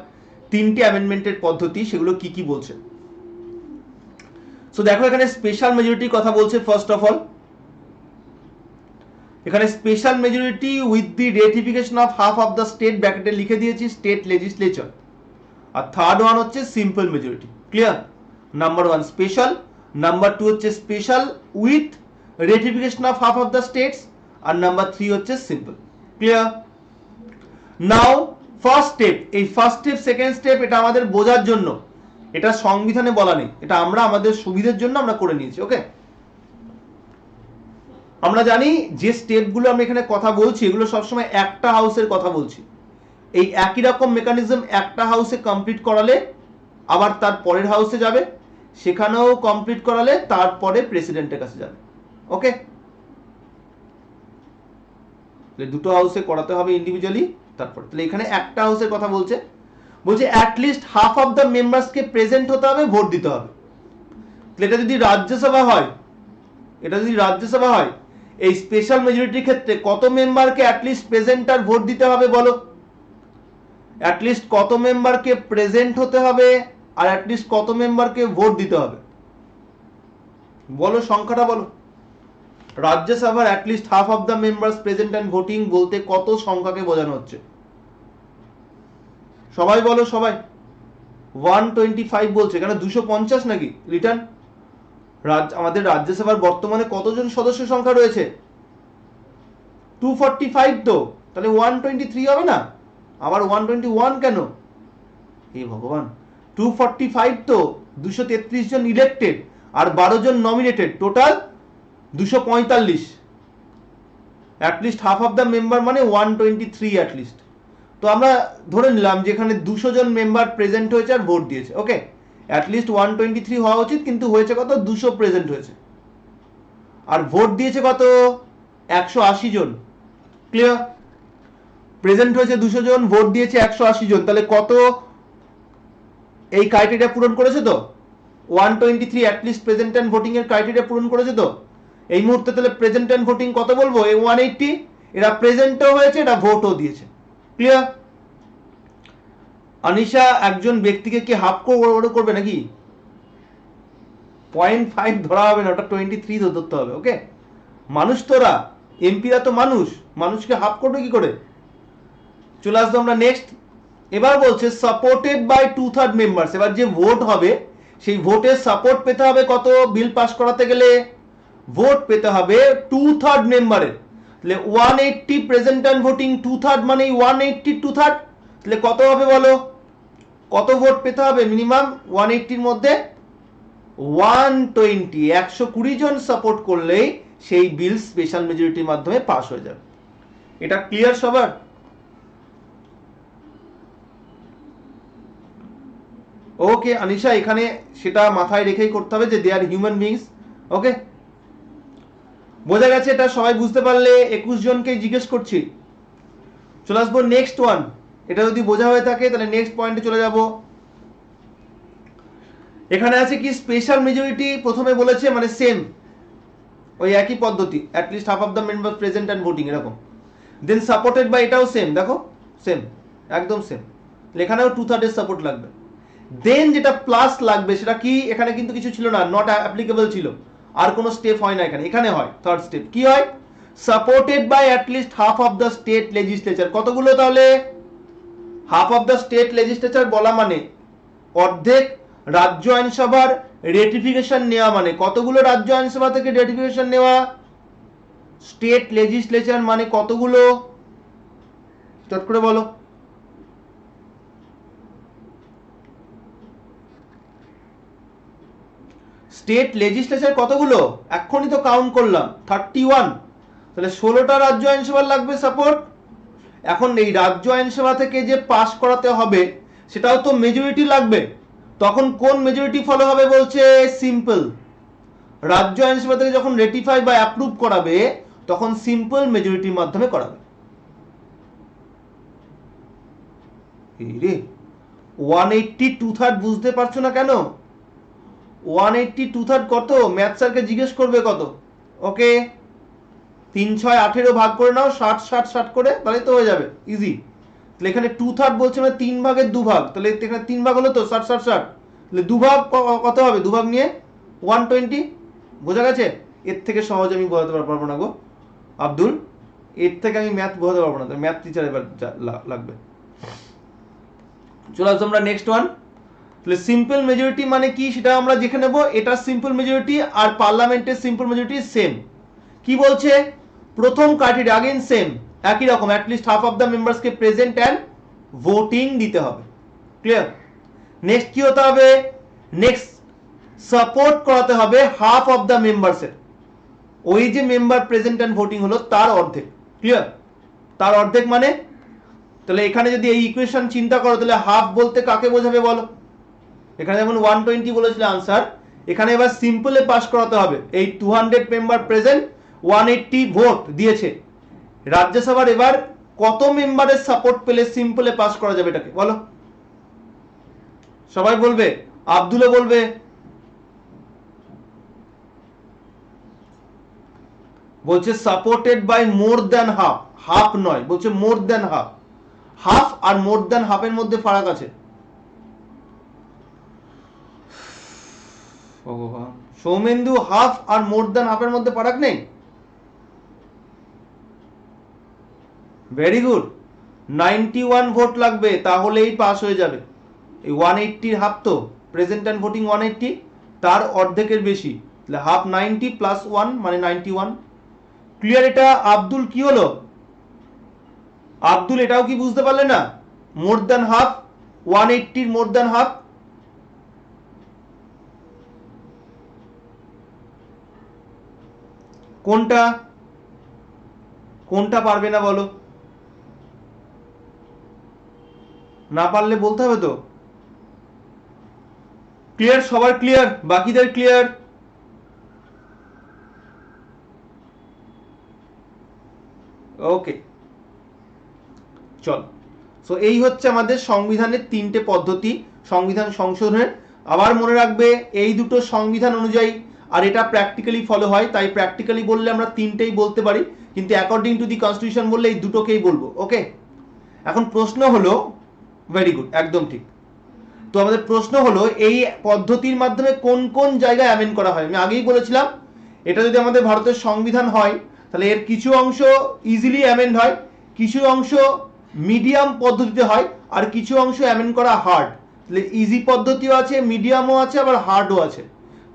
3টে অ্যামেন্ডমেন্টের পদ্ধতি, সেগুলো কি কি বলছে। সো দেখো, এখানে স্পেশাল মেজরিটির কথা বলছে। ফার্স্ট অফ অল এখানে special majority with the ratification of half of the state, ব্র্যাকেটে লিখে দিয়েছি স্টেট লেজিসলেচার। আর থার্ড ওয়ান হচ্ছে simple majority. Clear? Number 1 special, number 2 হচ্ছে special with ratification of half of the states, আর number 3 হচ্ছে simple. Clear? Now first step, এই first step second step এটা আমাদের বোঝার জন্য, এটা সংবিধানে বলা নেই, এটা আমরা আমাদের সুবিধার জন্য আমরা করে নিয়েছি। ওকে, আমরা জানি যে স্টেপগুলো আমরা এখানে কথা বলছি এগুলো সবসময় একটা হাউসের কথা বলছি। এই একই রকম মেকানিজম একটা হাউসে কমপ্লিট করালে আবার তার পরের হাউসে যাবে, সেখানেও কমপ্লিট করালে তারপরে প্রেসিডেন্টের কাছে যাবে। ওকে, দুটো হাউসে করাতে হবে ইন্ডিভিজুয়ালি, তারপর তাহলে এখানে একটা হাউসের কথা বলছে, বলছে অ্যাটলিস্ট হাফ অফ দ্য মেম্বার্সকে প্রেজেন্ট হতে হবে, ভোট দিতে হবে। এটা যদি রাজ্যসভা হয়, এই স্পেশাল মেজরিটির ক্ষেত্রে কত মেম্বারকে অ্যাটলিস্ট প্রেজেন্ট আর ভোট দিতে হবে বলো? অ্যাটলিস্ট কত মেম্বারকে প্রেজেন্ট হতে হবে আর অ্যাটলিস্ট কত মেম্বারকে ভোট দিতে হবে বলো, সংখ্যাটা বলো। রাজ্যসভার at least half of the members present and voting বলতে কত সংখ্যাকে বোঝানো হচ্ছে? সবাই বলো, সবাই। 125 বলছে, কেন 250 নাকি রিটার্ন? আমাদের রাজ্যসভার বর্তমানে কতজন সদস্য সংখ্যা রয়েছে? 245 তো, তাহলে 123 হবে না? আবার 121 কেন? হে ভগবান, 245 তো, 233 জন ইলেক্টেড আর 12 জন nominated, total 245। At least half of the member মানে 123 অ্যাটলিস্ট। তো আমরা ধরে নিলাম যে এখানে 200 জন মেম্বার প্রেজেন্ট হয়েছে আর ভোট দিয়েছে, ওকে, অ্যাটলিস্ট 123 হওয়া উচিত, কিন্তু হয়েছে কত? 200 প্রেজেন্ট হয়েছে আর ভোট দিয়েছে কত? 180 জন। ক্লিয়ার? প্রেজেন্ট হয়েছে 200 জন, ভোট দিয়েছে 180 জন, তাহলে কত এই ক্রাইটেরিয়া পূরণ করেছে তো? 123 অ্যাটলিস্ট প্রেজেন্ট অ্যান্ড ভোটিং এর ক্রাইটেরিয়া পূরণ করেছে তো এই মুহূর্তে। তাহলে প্রেজেন্ট অ্যান্ড ভোটিং কত বলবো? এই 180, এরা প্রেজেন্টও হয়েছে, এটা ভোটও দিয়েছে। ক্লিয়ার? আনিশা, একজন ব্যক্তিকে কি হাফ করবে নাকি? 0.5 ধরা হবে না, ওটা 23 ধরতে হবে, ওকে? মানুষ তোরা, এমপিরা তো মানুষ, মানুষকে হাফ করবে কি করে? চলে আসবো আমরা নেক্সট। এবার বলছে সাপোর্টেড বাই 2/3 মেম্বার্স। এবার যে ভোট হবে সেই ভোটের সাপোর্ট পেতে হবে কত? বিল পাস করাতে গেলে ভোট পেতে হবে 2/3 মেম্বারের। তাহলে 180 প্রেজেন্ট অ্যান্ড ভোটিং 2/3 মানে 180 2/3, তাহলে কত হবে বলো? কত ভোট পেতে হবে মিনিমাম? 180-র মধ্যে 120, 120 জন সাপোর্ট করলেই সেই বিল স্পেশাল মেজরিটির মাধ্যমে পাস হয়ে যাবে। এটা ক্লিয়ার সবার? ওকে আনিশা, এখানে সেটা মাথায় রেখেই করতে হবে যে দে আর হিউম্যান বিংস, ওকে? বোঝা গেছে? এটা সবাই বুঝতে পারলে 21 জনকে জিজ্ঞেস করছি। চলে আসবো নেক্সট ওয়ান। এটা যদি বোঝা হয়ে থাকে তাহলে নেক্সট পয়েন্টে চলে যাব। এখানে আছে কি স্পেশাল মেজরিটি, প্রথমে বলেছে মানে সেম ওই একই পদ্ধতি, at least half of the member present and voting এরকম। দেন সাপোর্টেড বাই, এটাও সেম, দেখো সেম, একদম সেম। এখানেও 2/3 সাপোর্ট লাগবে। দেন যেটা প্লাস লাগবে সেটা কি? এখানে কিন্তু কিছু ছিল না, নট অ্যাপ্লিকেবল ছিল, আর কোনো স্টেপ হয় না এখানে। এখানে হয় থার্ড স্টেপ, কি হয়? Supported by at least half of the state legislature. কতগুলো তাহলে? Half of the state legislature বলা মানে অর্ধেক রাজ্য আইনসভার রেটিফিকেশন নেওয়া, মানে কতগুলো রাজ্য আইনসভা থেকে রেটিফিকেশন নেওয়া? স্টেট লেজিসলেচার মানে কতগুলো? চট করে বলো। স্টেট লেজিসলেচার কতগুলো? এক্ষুনি তো কাউন্ট করলাম, 31। তাহলে 16টা রাজ্য আইনসভার লাগবে সাপোর্ট। এখন এই রাজ্য আইনসভা থেকে যে পাস করাতে হবে সেটাও তো মেজরিটি লাগবে। তখন কোন মেজরিটি ফলো হবে বলছে? সিম্পল। রাজ্য আইনসভা থেকে যখন রেটিফাই বা অ্যাপ্রুভ করাবে তখন সিম্পল মেজরিটির মাধ্যমে করাবে। রে 180 2/3 বুঝতে পারছো না কেন? 180 2/3 কত? ম্যাথ স্যারকে জিজ্ঞেস করবে কত, ওকে? 3 6 18 ভাগ করে নাও, 60 60 60 করে, তাহলে তো হয়ে যাবে ইজি। তাহলে এখানে 2/3 বলছে মানে 3 ভাগের 2 ভাগ, তাহলে এখানে 3 ভাগ হলো তো 60 60 60, তাহলে 2 ভাগ কত হবে? 2 ভাগ নিয়ে 120। বোঝা গেছে? এর থেকে সহজ আমি বোঝাতে পারবো না গো আব্দুল, এর থেকে আমি ম্যাথ বোঝাতে পারবো না, ম্যাথ টিচার এবার লাগবে। চলে আসবো আমরা নেক্সট ওয়ান। তাহলে সিম্পল মেজরিটি মানে কি সেটা আমরা দেখে নেব। এটা সিম্পল মেজরিটি আর পার্লামেন্টের সিম্পল মেজরিটি সেম। কি বলছে? প্রথম ক্রাইটেরিয়া अगेन সেম, একই রকম, অ্যাটলিস্ট হাফ অফ দ্য মেম্বার্সকে প্রেজেন্ট অ্যান্ড ভোটিং দিতে হবে। ক্লিয়ার? নেক্সট কি হতে হবে? নেক্সট সাপোর্ট করাতে হবে হাফ অফ দ্য মেম্বার্সের, ওই যে মেম্বার প্রেজেন্ট অ্যান্ড ভোটিং হলো তার অর্ধেক। ক্লিয়ার? তার অর্ধেক মানে, তাহলে এখানে যদি এই ইকুয়েশন চিন্তা করো তাহলে হাফ বলতে কাকে বোঝাবে বলো? এখানে যেমন 120 বলেছিল আনসার, এখানে এবার সিম্পলে পাস করাতে হবে। এই 200 মেম্বার প্রেজেন্ট, 180 ভোট দিয়েছে। রাজ্যসভার এবার কত মেম্বারের সাপোর্ট পেলে সিম্পলে পাস করা যাবে এটাকে বলো? সবাই বলবে, আব্দুলও বলবে। বলছে supported by more than half, half নয়, বলছে মোর দ্যান হাফ। হাফ আর মোর দ্যান হাফের মধ্যে ফারাক আছে। সৌমেন্দু, হাফ আর মোর দ্যান হাফের মধ্যে ফারাক নেই? Very good. 91 ভোট লাগবে তাহলেই পাস হয়ে যাবে। এই 180 হাফ তো, প্রেজেন্ট অ্যান্ড ভোটিং 180, তার অর্ধেকের বেশি, তাহলে হাফ 90 প্লাস 1 মানে 91। ক্লিয়ার? এটা আব্দুল কি হলো? আব্দুল এটাও কি বুঝতে পারলে না? মোর দ্যান হাফ, 180 মোর দ্যান হাফ। কোনটা কোনটা পারবে না বলো? না পারলে বলতে হবে তো। ক্লিয়ার? সবার ক্লিয়ার? বাকিদের ক্লিয়ার? ওকে চল। সো এই হচ্ছে আমাদের সংবিধানের তিনটে পদ্ধতি সংবিধান সংশোধনের। আবার মনে রাখবে এই দুটো সংবিধান অনুযায়ী, আর এটা প্র্যাকটিক্যালি ফলো হয়, তাই প্র্যাকটিক্যালি বললে আমরা তিনটেই বলতে পারি, কিন্তু অ্যাকর্ডিং টু দি কনস্টিটিউশন বললে এই দুটোকেই বলবো। ওকে, এখন প্রশ্ন হলো, ভেরি গুড, একদম ঠিক। তো আমাদের প্রশ্ন হলো এই পদ্ধতির মাধ্যমে কোন কোন জায়গায় অ্যামেন্ড করা হয়। আমি আগেই বলেছিলাম এটা যদি আমাদের ভারতের সংবিধান হয় তাহলে এর কিছু অংশ ইজিলি অ্যামেন্ড হয়, কিছু অংশ মিডিয়াম পদ্ধতিতে হয়, আর কিছু অংশ অ্যামেন্ড করা হার্ড। তাহলে ইজি পদ্ধতিও আছে, মিডিয়ামও আছে, আবার হার্ডও আছে।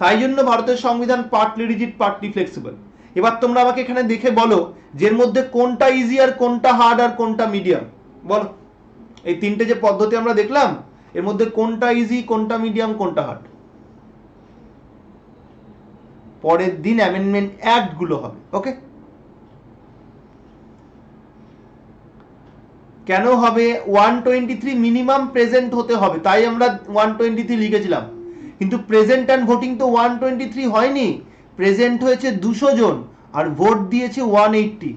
তাই জন্য ভারতের সংবিধান পার্টলি রিজিড পার্টলি ফ্লেক্সিবল। এবার তোমরা আমাকে এখানে দেখে বলো যে এর মধ্যে কোনটা ইজি আর কোনটা হার্ড আর কোনটা মিডিয়াম। বলো, এই তিনটে যে পদ্ধতি আমরা দেখলাম এর মধ্যে কোনটা ইজি, কোনটা মিডিয়াম, কোনটা হার্ড? পরের দিন অ্যামেন্ডমেন্ট অ্যাক্ট গুলো হবে। ওকে, কেন হবে? 123 মিনিমাম প্রেজেন্ট হতে হবে, তাই আমরা 123 লিখেছিলাম। কিন্তু প্রেজেন্ট অ্যান্ড ভোটিং তো 123 হয়নি, প্রেজেন্ট হয়েছে 200 জন আর ভোট দিয়েছে 180।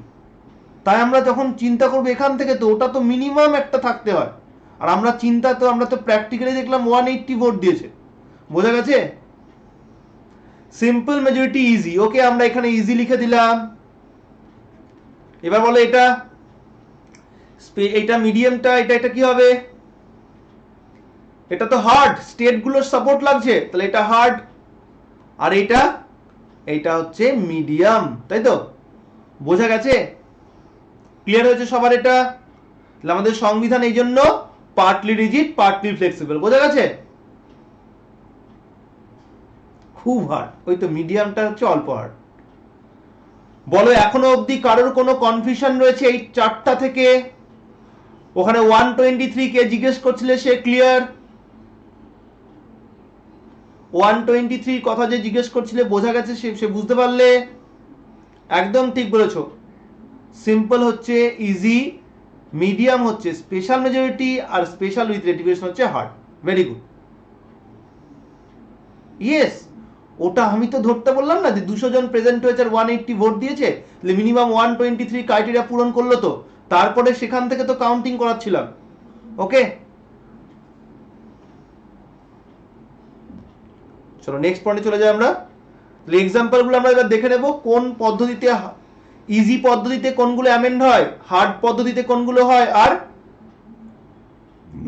তাই আমরা যখন চিন্তা করবো এখান থেকে, তো ওটা তো মিনিমাম একটা থাকতে হয়। আর আমরা আমরা তো প্র্যাকটিক্যালি দেখলাম 180 ভোট দিয়েছে। বোঝা গেছে? Simple majority easy. ওকে, আমরা এখানে ইজি লিখে দিলাম। এবার বলো এটা মিডিয়ামটা, এটা কি হবে? এটা তো হার্ড, স্টেট গুলোর সাপোর্ট লাগছে, তাহলে এটা হার্ড। আর এইটা হচ্ছে মিডিয়াম, তাই তো? বোঝা গেছে? ক্লিয়ার হয়েছে সবার? এটা তাহলে আমাদের সংবিধান এই জন্য পার্টলি রিজিড পার্টলি ফ্লেক্সিবল। বোঝা গেছে? খুব হার্ড, ওই তো মিডিয়ামটা হচ্ছে অল্প হার্ড। বলো এখনো অবধি কারোর কোনো কনফিউশন রয়েছে এই চারটা থেকে? ওখানে 123 কে জিজ্ঞেস করছিলে, সে ক্লিয়ার? 123 কথা যে জিজ্ঞেস করছিলে বোঝা গেছে, সে বুঝতে পারলে? একদম ঠিক বলেছো। সিম্পল হচ্ছে ইজি, মিডিয়াম হচ্ছে স্পেশাল মেজরিটি, আর স্পেশাল উইথ রেটিফিকেশন হচ্ছে হার্ড। Very good. ইয়েস, ওটা আমি তো ধরতে বললাম না যে 200 জন প্রেজেন্ট হয়েছে আর 180 ভোট দিয়েছে, তাহলে মিনিমাম 123 ক্রাইটেরিয়া পূরণ করলো। তো তারপরে সেখান থেকে তো কাউন্টিং করাচ্ছিলাম। ওকে, চলো নেক্সট পয়েন্টে চলে যাই আমরা। তাহলে এক্সাম্পল গুলো আমরা এবার দেখে নেব কোন পদ্ধতিতে, ইজি পদ্ধতিতে কোনগুলো অ্যামেন্ড হয়, হার্ড পদ্ধতিতে কোনগুলো হয়, আর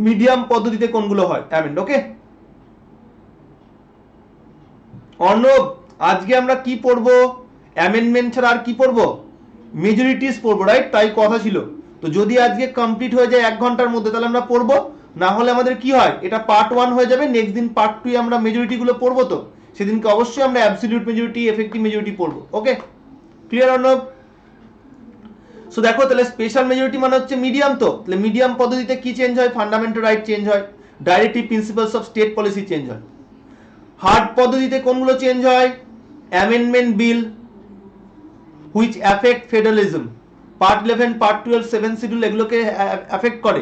মিডিয়াম পদ্ধতিতে কোনগুলো হয় অ্যামেন্ড। ওকে অর্ণব, আজকে আমরা কি পড়বো? অ্যামেন্ডমেন্ট ছাড়া আর কি পড়বো? মেজরিটিস পড়বো, রাইট? তাই কথা ছিল। তো যদি আজকে কমপ্লিট হয়ে যায় 1 ঘন্টার মধ্যে তাহলে আমরা পড়বো, না হলে আমাদের কি হয়, এটা পার্ট 1 হয়ে যাবে, নেক্সট দিন পার্ট 2 আমরা মেজরিটি গুলো পড়বো। তো সেদিনকে অবশ্যই আমরা অ্যাবসলিউট মেজরিটি, এফেক্টিভ মেজরিটি পড়বো। Okay clear Arnab? সো দেখো, তাহলে স্পেশাল মেজরিটি মানে হচ্ছে মিডিয়াম। তো তাহলে মিডিয়াম পদ্ধতিতে কি চেঞ্জ হয়? ফান্ডামেন্টাল রাইট চেঞ্জ হয়, directive principles of state policy change হয়। হার্ড পদ্ধতিতে কোনগুলো চেঞ্জ হয়? Amendment bill which affect federalism, part 11, part 12, 7 schedule এগুলোকে অ্যাফেক্ট করে।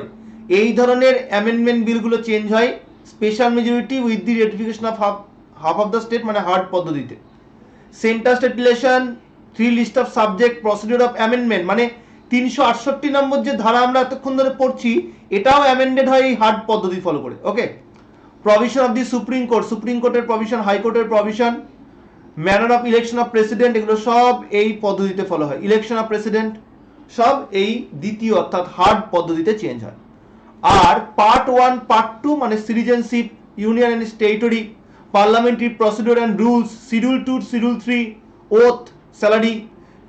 এই ধরনের অ্যামেন্ডমেন্ট বিলগুলো চেঞ্জ হয় special majority with the ratification of half of the state, মানে হার্ড পদ্ধতিতে। Centre state relation, 3 list of subject, procedure of amendment, মানে 368 নম্বর যে ধারা আমরা এতক্ষণ ধরে পড়ছি, এটাও অ্যামেন্ডেড হয় এই হার্ড পদ্ধতি ফলো করে। Okay, provision of the supreme court, supreme কোর্টের প্রভিশন, হাইকোর্টের provision, manner of election of president, এগুলো সব এই পদ্ধতিতে ফলো হয়। ইলেকশন অফ প্রেসিডেন্ট সব এই দ্বিতীয় অর্থাৎ হার্ড পদ্ধতিতে চেঞ্জ হয়। আর পার্ট 1, পার্ট 2 মানে citizenship, union and territory, parliamentary procedure and rules, schedule 2, schedule 3, oath, salary,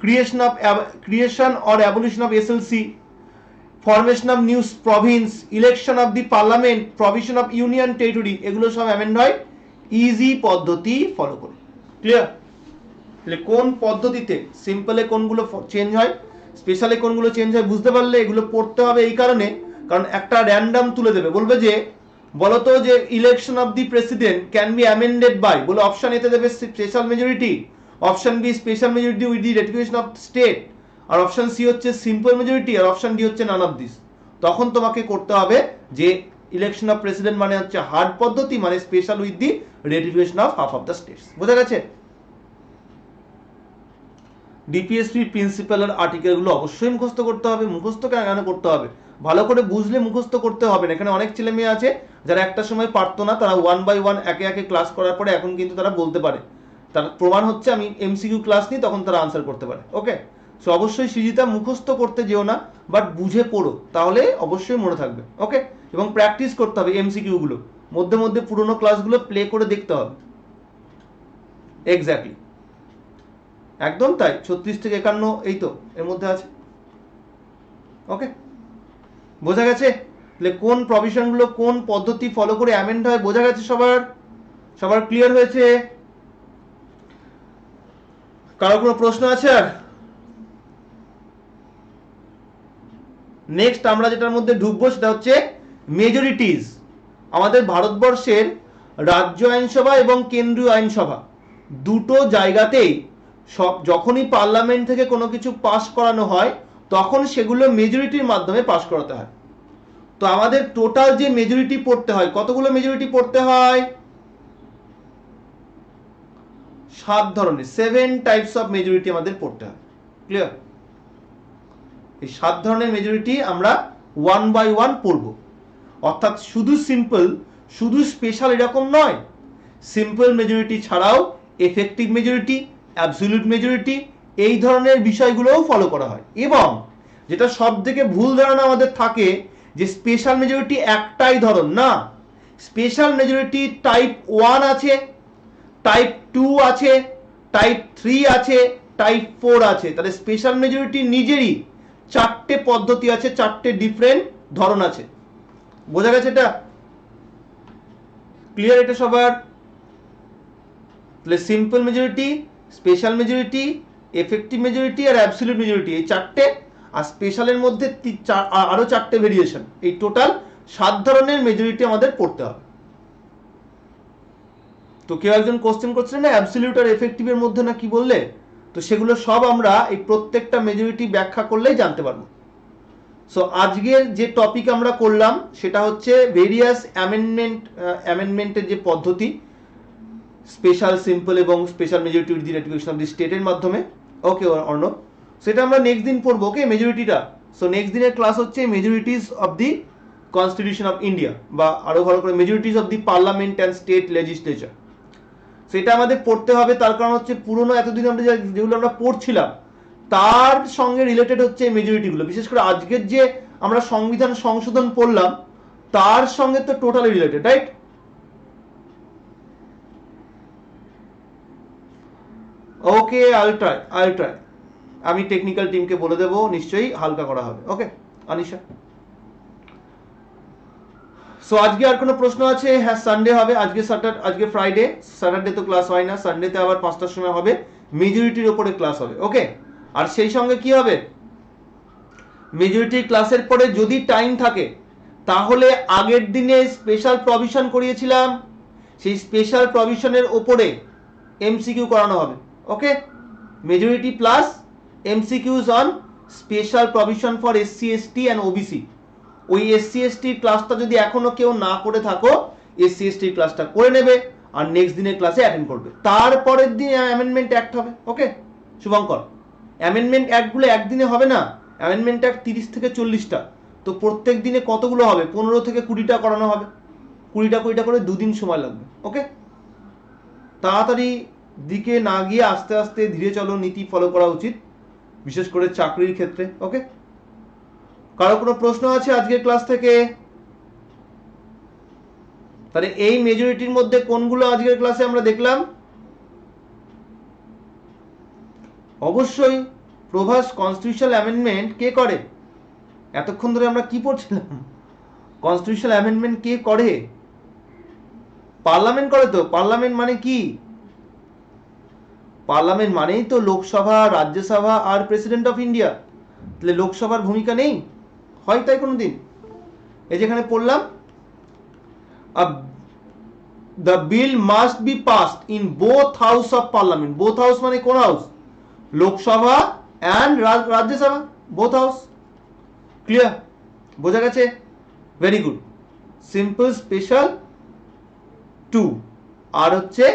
creation or abolition of SLC, formation of new province, election of the parliament, provision of union territory, এগুলো সব amend হয় easy পদ্ধতি follow করে। Clear? তাহলে কোন পদ্ধতিতে সিম্পলে কোনগুলো change হয়, স্পেশালে কোনগুলো চেঞ্জ হয় বুঝতে পারলে এগুলো পড়তে হবে এই কারণে, কারণ একটা র্যান্ডম তুলে দেবে, বলবে যে বলতো যে election of the president can be amended by, বলে অপশন এতে দেবে special majority, option B special majority with the ratification of state, আর অপশন সি হচ্ছে সিম্পল মেজরিটি, আর অপশন ডি হচ্ছে নান অফ দিস। তখন তোমাকে করতে হবে যে ইলেকশন অফ প্রেসিডেন্ট মানে হচ্ছে হার্ড পদ্ধতি, মানে special with the ratification of half of the states. বোঝা গেছে? ডিপিএসপি প্রিন্সিপাল আর আর্টিকেলগুলো অবশ্যই মুখস্থ করতে হবে। মুখস্থ কেন করতে হবে? ভালো করে বুঝলে মুখস্থ করতে হবে না। এখানে অনেক ছেলে মেয়ে আছে যারা একটা সময় পারতো না, তারা 1 বাই 1 একে একে ক্লাস করার পরে এখন কিন্তু তারা বলতে পারে। তার প্রমাণ হচ্ছে আমি এমসিকিউ ক্লাস নিই, তখন তারা আনসার করতে পারে। ওকে, সো অবশ্যই সৃজিতা মুখস্থ করতে যেও না, বাট বুঝে পড়ো, তাহলে অবশ্যই মনে থাকবে। ওকে, এবং প্র্যাকটিস করতে হবে এমসিকিউ গুলো, মধ্যে মধ্যে পুরোনো ক্লাসগুলো প্লে করে দেখতে হবে। এক্স্যাক্টলি, একদম তাই। 36 থেকে 51 এই তো এর মধ্যে আছে। ওকে, বোঝা গেছে? তাহলে কোন প্রভিশনগুলো কোন পদ্ধতি ফলো করে অ্যামেন্ড হয় বোঝা গেছে সবার? সবার ক্লিয়ার হয়েছে? কারো কোনো প্রশ্ন আছে? আর নেক্সট আমরা যেটার মধ্যে ঢুকবো সেটা হচ্ছে মেজরিটিজ। আমাদের ভারতবর্ষের রাজ্য আইনসভা এবং কেন্দ্রীয় আইনসভা দুটো জায়গাতেই সব যখনই পার্লামেন্ট থেকে কোনো কিছু পাস করানো হয় তখন সেগুলো মেজরিটির মাধ্যমে পাস করাতে হয়। তো আমাদের টোটাল যে মেজরিটি পড়তে হয়, কতগুলো মেজরিটি পড়তে হয়? 7 ধরনের, 7 টাইপস অফ মেজরিটি আমাদের পড়তে হয়। ক্লিয়ার? এই 7 ধরনের মেজরিটি আমরা 1 বাই 1 পড়ব। অর্থাৎ শুধু সিম্পল শুধু স্পেশাল এরকম নয়, সিম্পল মেজরিটি ছাড়াও এফেক্টিভ মেজরিটি, অ্যাবসলিউট মেজরিটি, এই ধরনের বিষয়গুলোও ফলো করা হয়। এবং যেটা সব থেকে ভুল ধারণা আমাদের থাকে যে স্পেশাল মেজরিটি একটাই ধরন, না, স্পেশাল মেজরিটি টাইপ 1 আছে, টাইপ 2 আছে, টাইপ 3 আছে, টাইপ 4 আছে। তাহলে স্পেশাল মেজরিটি নিজেরই 4টে পদ্ধতি আছে, 4টে ডিফারেন্ট ধরন আছে। বোঝা গেছে এটা? ক্লিয়ার এটা সবার? তাহলে simple majority, special majority, effective majority আর অ্যাবসলিউট মেজরিটি, এই 4টে, আর স্পেশালের মধ্যে আরো 4টে ভেরিয়েশন, এই টোটাল 7 ধরনের মেজরিটি আমাদের পড়তে হবে। তো কেউ একজন কোশ্চেন করছিলেন না অ্যাবসলিউট আর এফেক্টিভের মধ্যে না কি বললে, তো সেগুলো সব আমরা এই প্রত্যেকটা মেজরিটি ব্যাখ্যা করলেই জানতে পারবো। সো আজকের যে টপিক আমরা করলাম সেটা হচ্ছে ভেরিয়াস অ্যামেন্ডমেন্টের যে পদ্ধতি, স্পেশাল, সিম্পল এবং special majority with the ratification of the স্টেটের মাধ্যমে। ওকে অর্ণব, সেটা আমরা নেক্সট দিন পড়বো। ওকে, মেজরিটিটা। সো নেক্সট দিনের ক্লাস হচ্ছে majorities of the constitution of India, বা আরো ভালো করে majorities of the parliament and state legislature. সেটা আমাদের পড়তে হবে, তার কারণ হচ্ছে পুরোনো এতদিন আমরা যেগুলো আমরা পড়ছিলাম তার সঙ্গে রিলেটেড হচ্ছে মেজরিটিগুলো। বিশেষ করে আজকের যে আমরা সংবিধান সংশোধন পড়লাম তার সঙ্গে তো টোটালি রিলেটেড, রাইট? ওকে, আইল ট্রাই। আমি টেকনিক্যাল টিমকে বলে দেবো, নিশ্চয়ই হালকা করা হবে। ওকে আনিশা। সো আজকে আর কোনো প্রশ্ন আছে? হ্যাঁ, সানডে হবে। আজকে ফ্রাইডে, স্যাটারডে তো ক্লাস হয় না, সানডেতে আবার 5টার সময় হবে, মেজরিটির উপরে ক্লাস হবে। ওকে, আর সেই সঙ্গে কি হবে, মেজরিটি ক্লাসের পরে যদি টাইম থাকে তাহলে আগের দিনে স্পেশাল প্রভিশন করিয়েছিলাম, সেই স্পেশাল প্রভিশনের ওপরে এমসিকিউ করানো হবে। Okay, majority plus MCQs on special provision for SC ST and OBC. ওই এসসি এসটির ক্লাসটা যদি এখনো কেউ না করে থাকো, এসসি এসটির ক্লাসটা করে নেবে আর নেক্সট দিনের ক্লাসে অ্যাটেন্ড করবে। তারপরের দিন অ্যামেন্ডমেন্ট অ্যাক্ট হবে। ওকে শুভঙ্কর, অ্যামেন্ডমেন্ট অ্যাক্টগুলো একদিনে হবে না, অ্যামেন্ডমেন্ট অ্যাক্ট 30 থেকে 40টা, তো প্রত্যেক দিনে কতগুলো হবে? 15 থেকে 20টা করানো হবে, 20টা করে 2 দিন সময় লাগবে। ওকে, তাড়াতাড়ি দিকে না গিয়ে আস্তে আস্তে ধীরে চলো, নীতি ফলো করা উচিত, বিশেষ করে চাকরির ক্ষেত্রে। ওকে, কারো কোনো প্রশ্ন আছে আজকের ক্লাস থেকে? তাহলে এই মেজরিটির মধ্যে কোনগুলো আজকের ক্লাসে আমরা দেখলাম? অবশ্যই প্রভাস কনস্টিটিউশনাল অ্যামেন্ডমেন্ট কে করে? এতক্ষণ ধরে আমরা কি পড়ছিলাম? কনস্টিটিউশনাল অ্যামেন্ডমেন্ট কে করে? পার্লামেন্ট করে। তো পার্লামেন্ট মানে কি? পার্লামেন্ট মানেই তো লোকসভা, রাজ্যসভা আর প্রেসিডেন্ট অফ ইন্ডিয়া। তাহলে লোকসভার ভূমিকা নেই? হয় তাই কোনোদিন? এই যেখানে পড়লাম, the bill must be passed in both house of parliament. Both house মানে কোন হাউস? Lok Sabha and Rajya Sabha, both house. Clear? বোঝা গেছে? Very good. Simple, special, two, আর হচ্ছে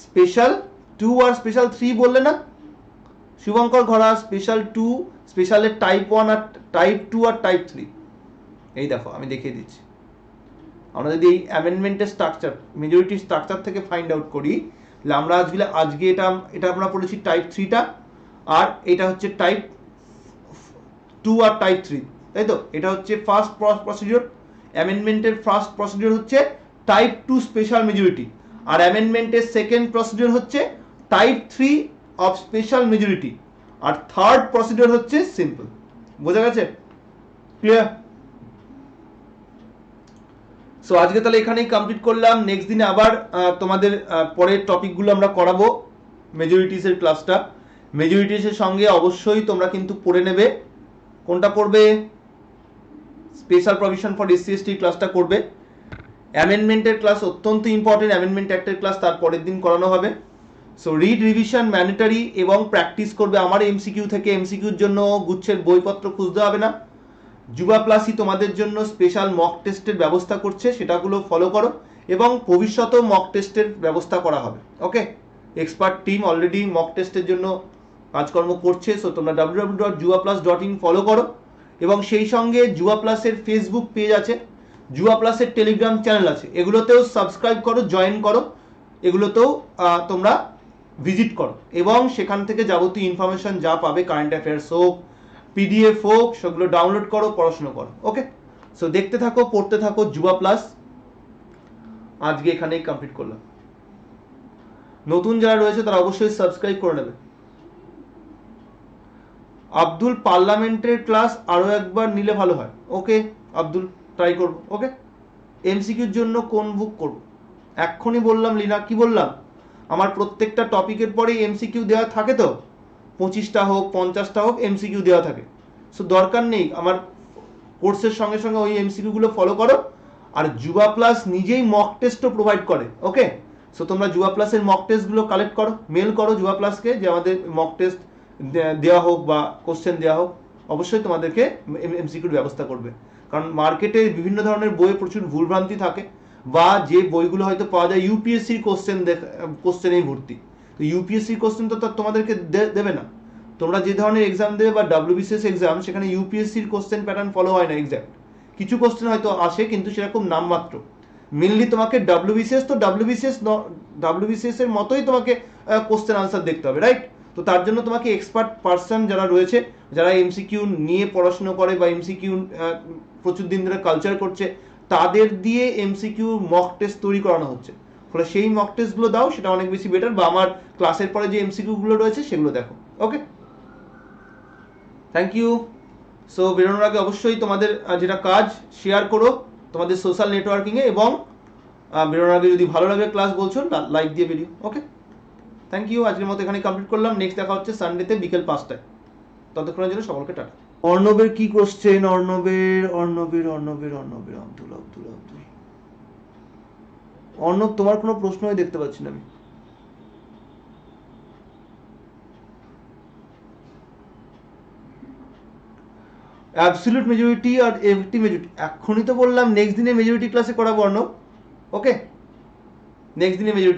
স্পেশাল 2 আর স্পেশাল 3 বললে না শুভঙ্কর ঘরা? স্পেশাল 2, স্পেশালের টাইপ 1 আর টাইপ 2 আর টাইপ 3। এই দেখো আমি দেখিয়ে দিচ্ছি। আমরা যদি এই অ্যামেন্ডমেন্টের স্ট্রাকচার, মেজরিটি স্ট্রাকচার থেকে ফাইন্ড আউট করি, তাহলে আমরা আজকে এটা আমরা পড়েছি টাইপ 3টা, আর এটা হচ্ছে টাইপ 2 আর টাইপ 3, তাই তো? এটা হচ্ছে ফার্স্ট প্রসিডিওর। অ্যামেন্ডমেন্টের ফার্স্ট প্রসিডিওর হচ্ছে টাইপ 2 স্পেশাল মেজরিটি, আর অ্যামেন্ডমেন্টের সেকেন্ড প্রসিডিওর হচ্ছে টাইপ 3 অফ স্পেশাল মেজরিটি, আর থার্ড প্রসিডিওর হচ্ছে সিম্পল। বোঝা গেছে? ক্লিয়ার? সো আজকে তাহলে এখানেই কমপ্লিট করলাম। নেক্সট দিনে আবার তোমাদের পরের টপিকগুলো আমরা করাবো, মেজরিটিসের ক্লাসটা। মেজরিটিসের সঙ্গে অবশ্যই তোমরা কিন্তু পড়ে নেবে। কোনটা পড়বে? Special provision for SC ST ক্লাসটা করবে। অ্যামেন্ডমেন্টের ক্লাস অত্যন্ত ইম্পর্টেন্ট, অ্যামেন্ডমেন্ট অ্যাক্টের ক্লাস তার পরের দিন করানো হবে। সো রিড, রিভিশন ম্যান্ডেটরি এবং প্র্যাকটিস করবে। আমার এমসিকিউ থেকে, এমসিকিউর জন্য গুচ্ছের বইপত্র খুঁজতে হবে না। যুবা প্লাসই তোমাদের জন্য স্পেশাল মক টেস্টের ব্যবস্থা করছে, সেটাগুলো ফলো করো, এবং ভবিষ্যতেও মক টেস্টের ব্যবস্থা করা হবে। ওকে, এক্সপার্ট টিম অলরেডি মক টেস্টের জন্য কাজকর্ম করছে। সো তোমরা www.juvaplus.in ফলো করো, এবং সেই সঙ্গে যুবা প্লাসের ফেসবুক পেজ আছে, যুবা প্লাসের টেলিগ্রাম চ্যানেল আছে, এগুলোতেও সাবস্ক্রাইব করো, জয়েন করো, এগুলোতেও তোমরা ভিজিট করো, এবং সেখান থেকে যাবতীয় ইনফরমেশন যা পাবে, কারেন্ট অ্যাফেয়ার্স হোক, পিডিএফ হোক, সেগুলো ডাউনলোড করো, পড়াশোনা করো। ওকে, সো দেখতে থাকো, পড়তে থাকো যুবা প্লাস। আজকে এখানেই কমপ্লিট করলাম। নতুন যারা রয়েছে তারা অবশ্যই সাবস্ক্রাইব করে নেবে। আব্দুল, পার্লামেন্টের ক্লাস আরো একবার নিলে ভালো হয়। ওকে আব্দুল, ট্রাই করবো। ওকে, এমসিকিউর জন্য কোন বুক করবো? এক্ষুনি বললাম লীনা, কি বললাম? আমার প্রত্যেকটা টপিকের পরে এমসিকিউ দেওয়া থাকে, তো 25টা হোক 50টা হোক এমসিকিউ দেওয়া থাকে। সো দরকার নেই, আমার কোর্সের সঙ্গে সঙ্গে ওই এমসিকিউগুলো ফলো করো। আর যুবা প্লাস নিজেই মক টেস্টও প্রোভাইড করে। ওকে, সো তোমরা যুবা প্লাসের মক টেস্টগুলো কালেক্ট করো, মেল করো যুবা প্লাসকে যে আমাদের মক টেস্ট দেওয়া হোক বা কোশ্চেন দেওয়া হোক। অবশ্যই তোমাদেরকে এমসিকিউর ব্যবস্থা করবে, কারণ মার্কেটে বিভিন্ন ধরনের বইয়ে প্রচুর ভুলভ্রান্তি থাকে, বা যে বইগুলো হয়তো পাওয়া যায় ইউপিএসসির কোশ্চেনেই ভর্তি। তো ইউপিএসসির কোশ্চেন তো তোমাদেরকে দেবে না। তোমরা যে ধরনের এক্সাম দেবে বা ডাব্লিউবিসিএস এক্সাম, সেখানে ইউপিএসসির কোশ্চেন প্যাটার্ন ফলো হয় না এক্স্যাক্ট। কিছু কোশ্চেন হয়তো আসে, কিন্তু সেরকম নামমাত্র। মেনলি তোমাকে ডাব্লিউবিসিএস এর মতোই তোমাকে কোশ্চেন আনসার দেখতে হবে, রাইট? তো তার জন্য তোমাকে এক্সপার্ট পার্সন যারা রয়েছে, যারা এমসিকিউ নিয়ে পড়াশোনা করে বা এমসিকিউ প্রচুর দিন ধরে কালচার করছে, তাদের দিয়ে এমসিকিউ মক টেস্ট তৈরি করানো হচ্ছে। ফলে সেই মক টেস্টগুলো দাও, সেটা অনেক বেশি বেটার। বা আমার ক্লাসের পরে যে এমসিকিউগুলো রয়েছে সেগুলো দেখো। ওকে, থ্যাংক ইউ। সো বেরোনোর আগে অবশ্যই তোমাদের যেটা কাজ, শেয়ার করো তোমাদের সোশ্যাল নেটওয়ার্কিংয়ে, এবং বেরোনোর আগে যদি ভালো লাগে ক্লাস বলছো, লাইক দিয়ে ভিডিও। Okay, thank you. আজকের মতো এখানে কমপ্লিট করলাম। নেক্সট দেখা হচ্ছে সানডেতে বিকেল 5টায়। ততক্ষণের জন্য সকলকে টাটা। অর্ণবের কি কোশ্চেন? অর্ণবের আব্দুল অর্ণব, তোমার কোনো প্রশ্নই দেখতে পাচ্ছি না আমি। অ্যাবসলিউট মেজরিটি আর এফটি মেজরিটি এখনই তো বললাম নেক্সট দিনে মেজরিটি ক্লাসে করাবো অর্ণব। ওকে, নেক্সট দিনে মেজরিটি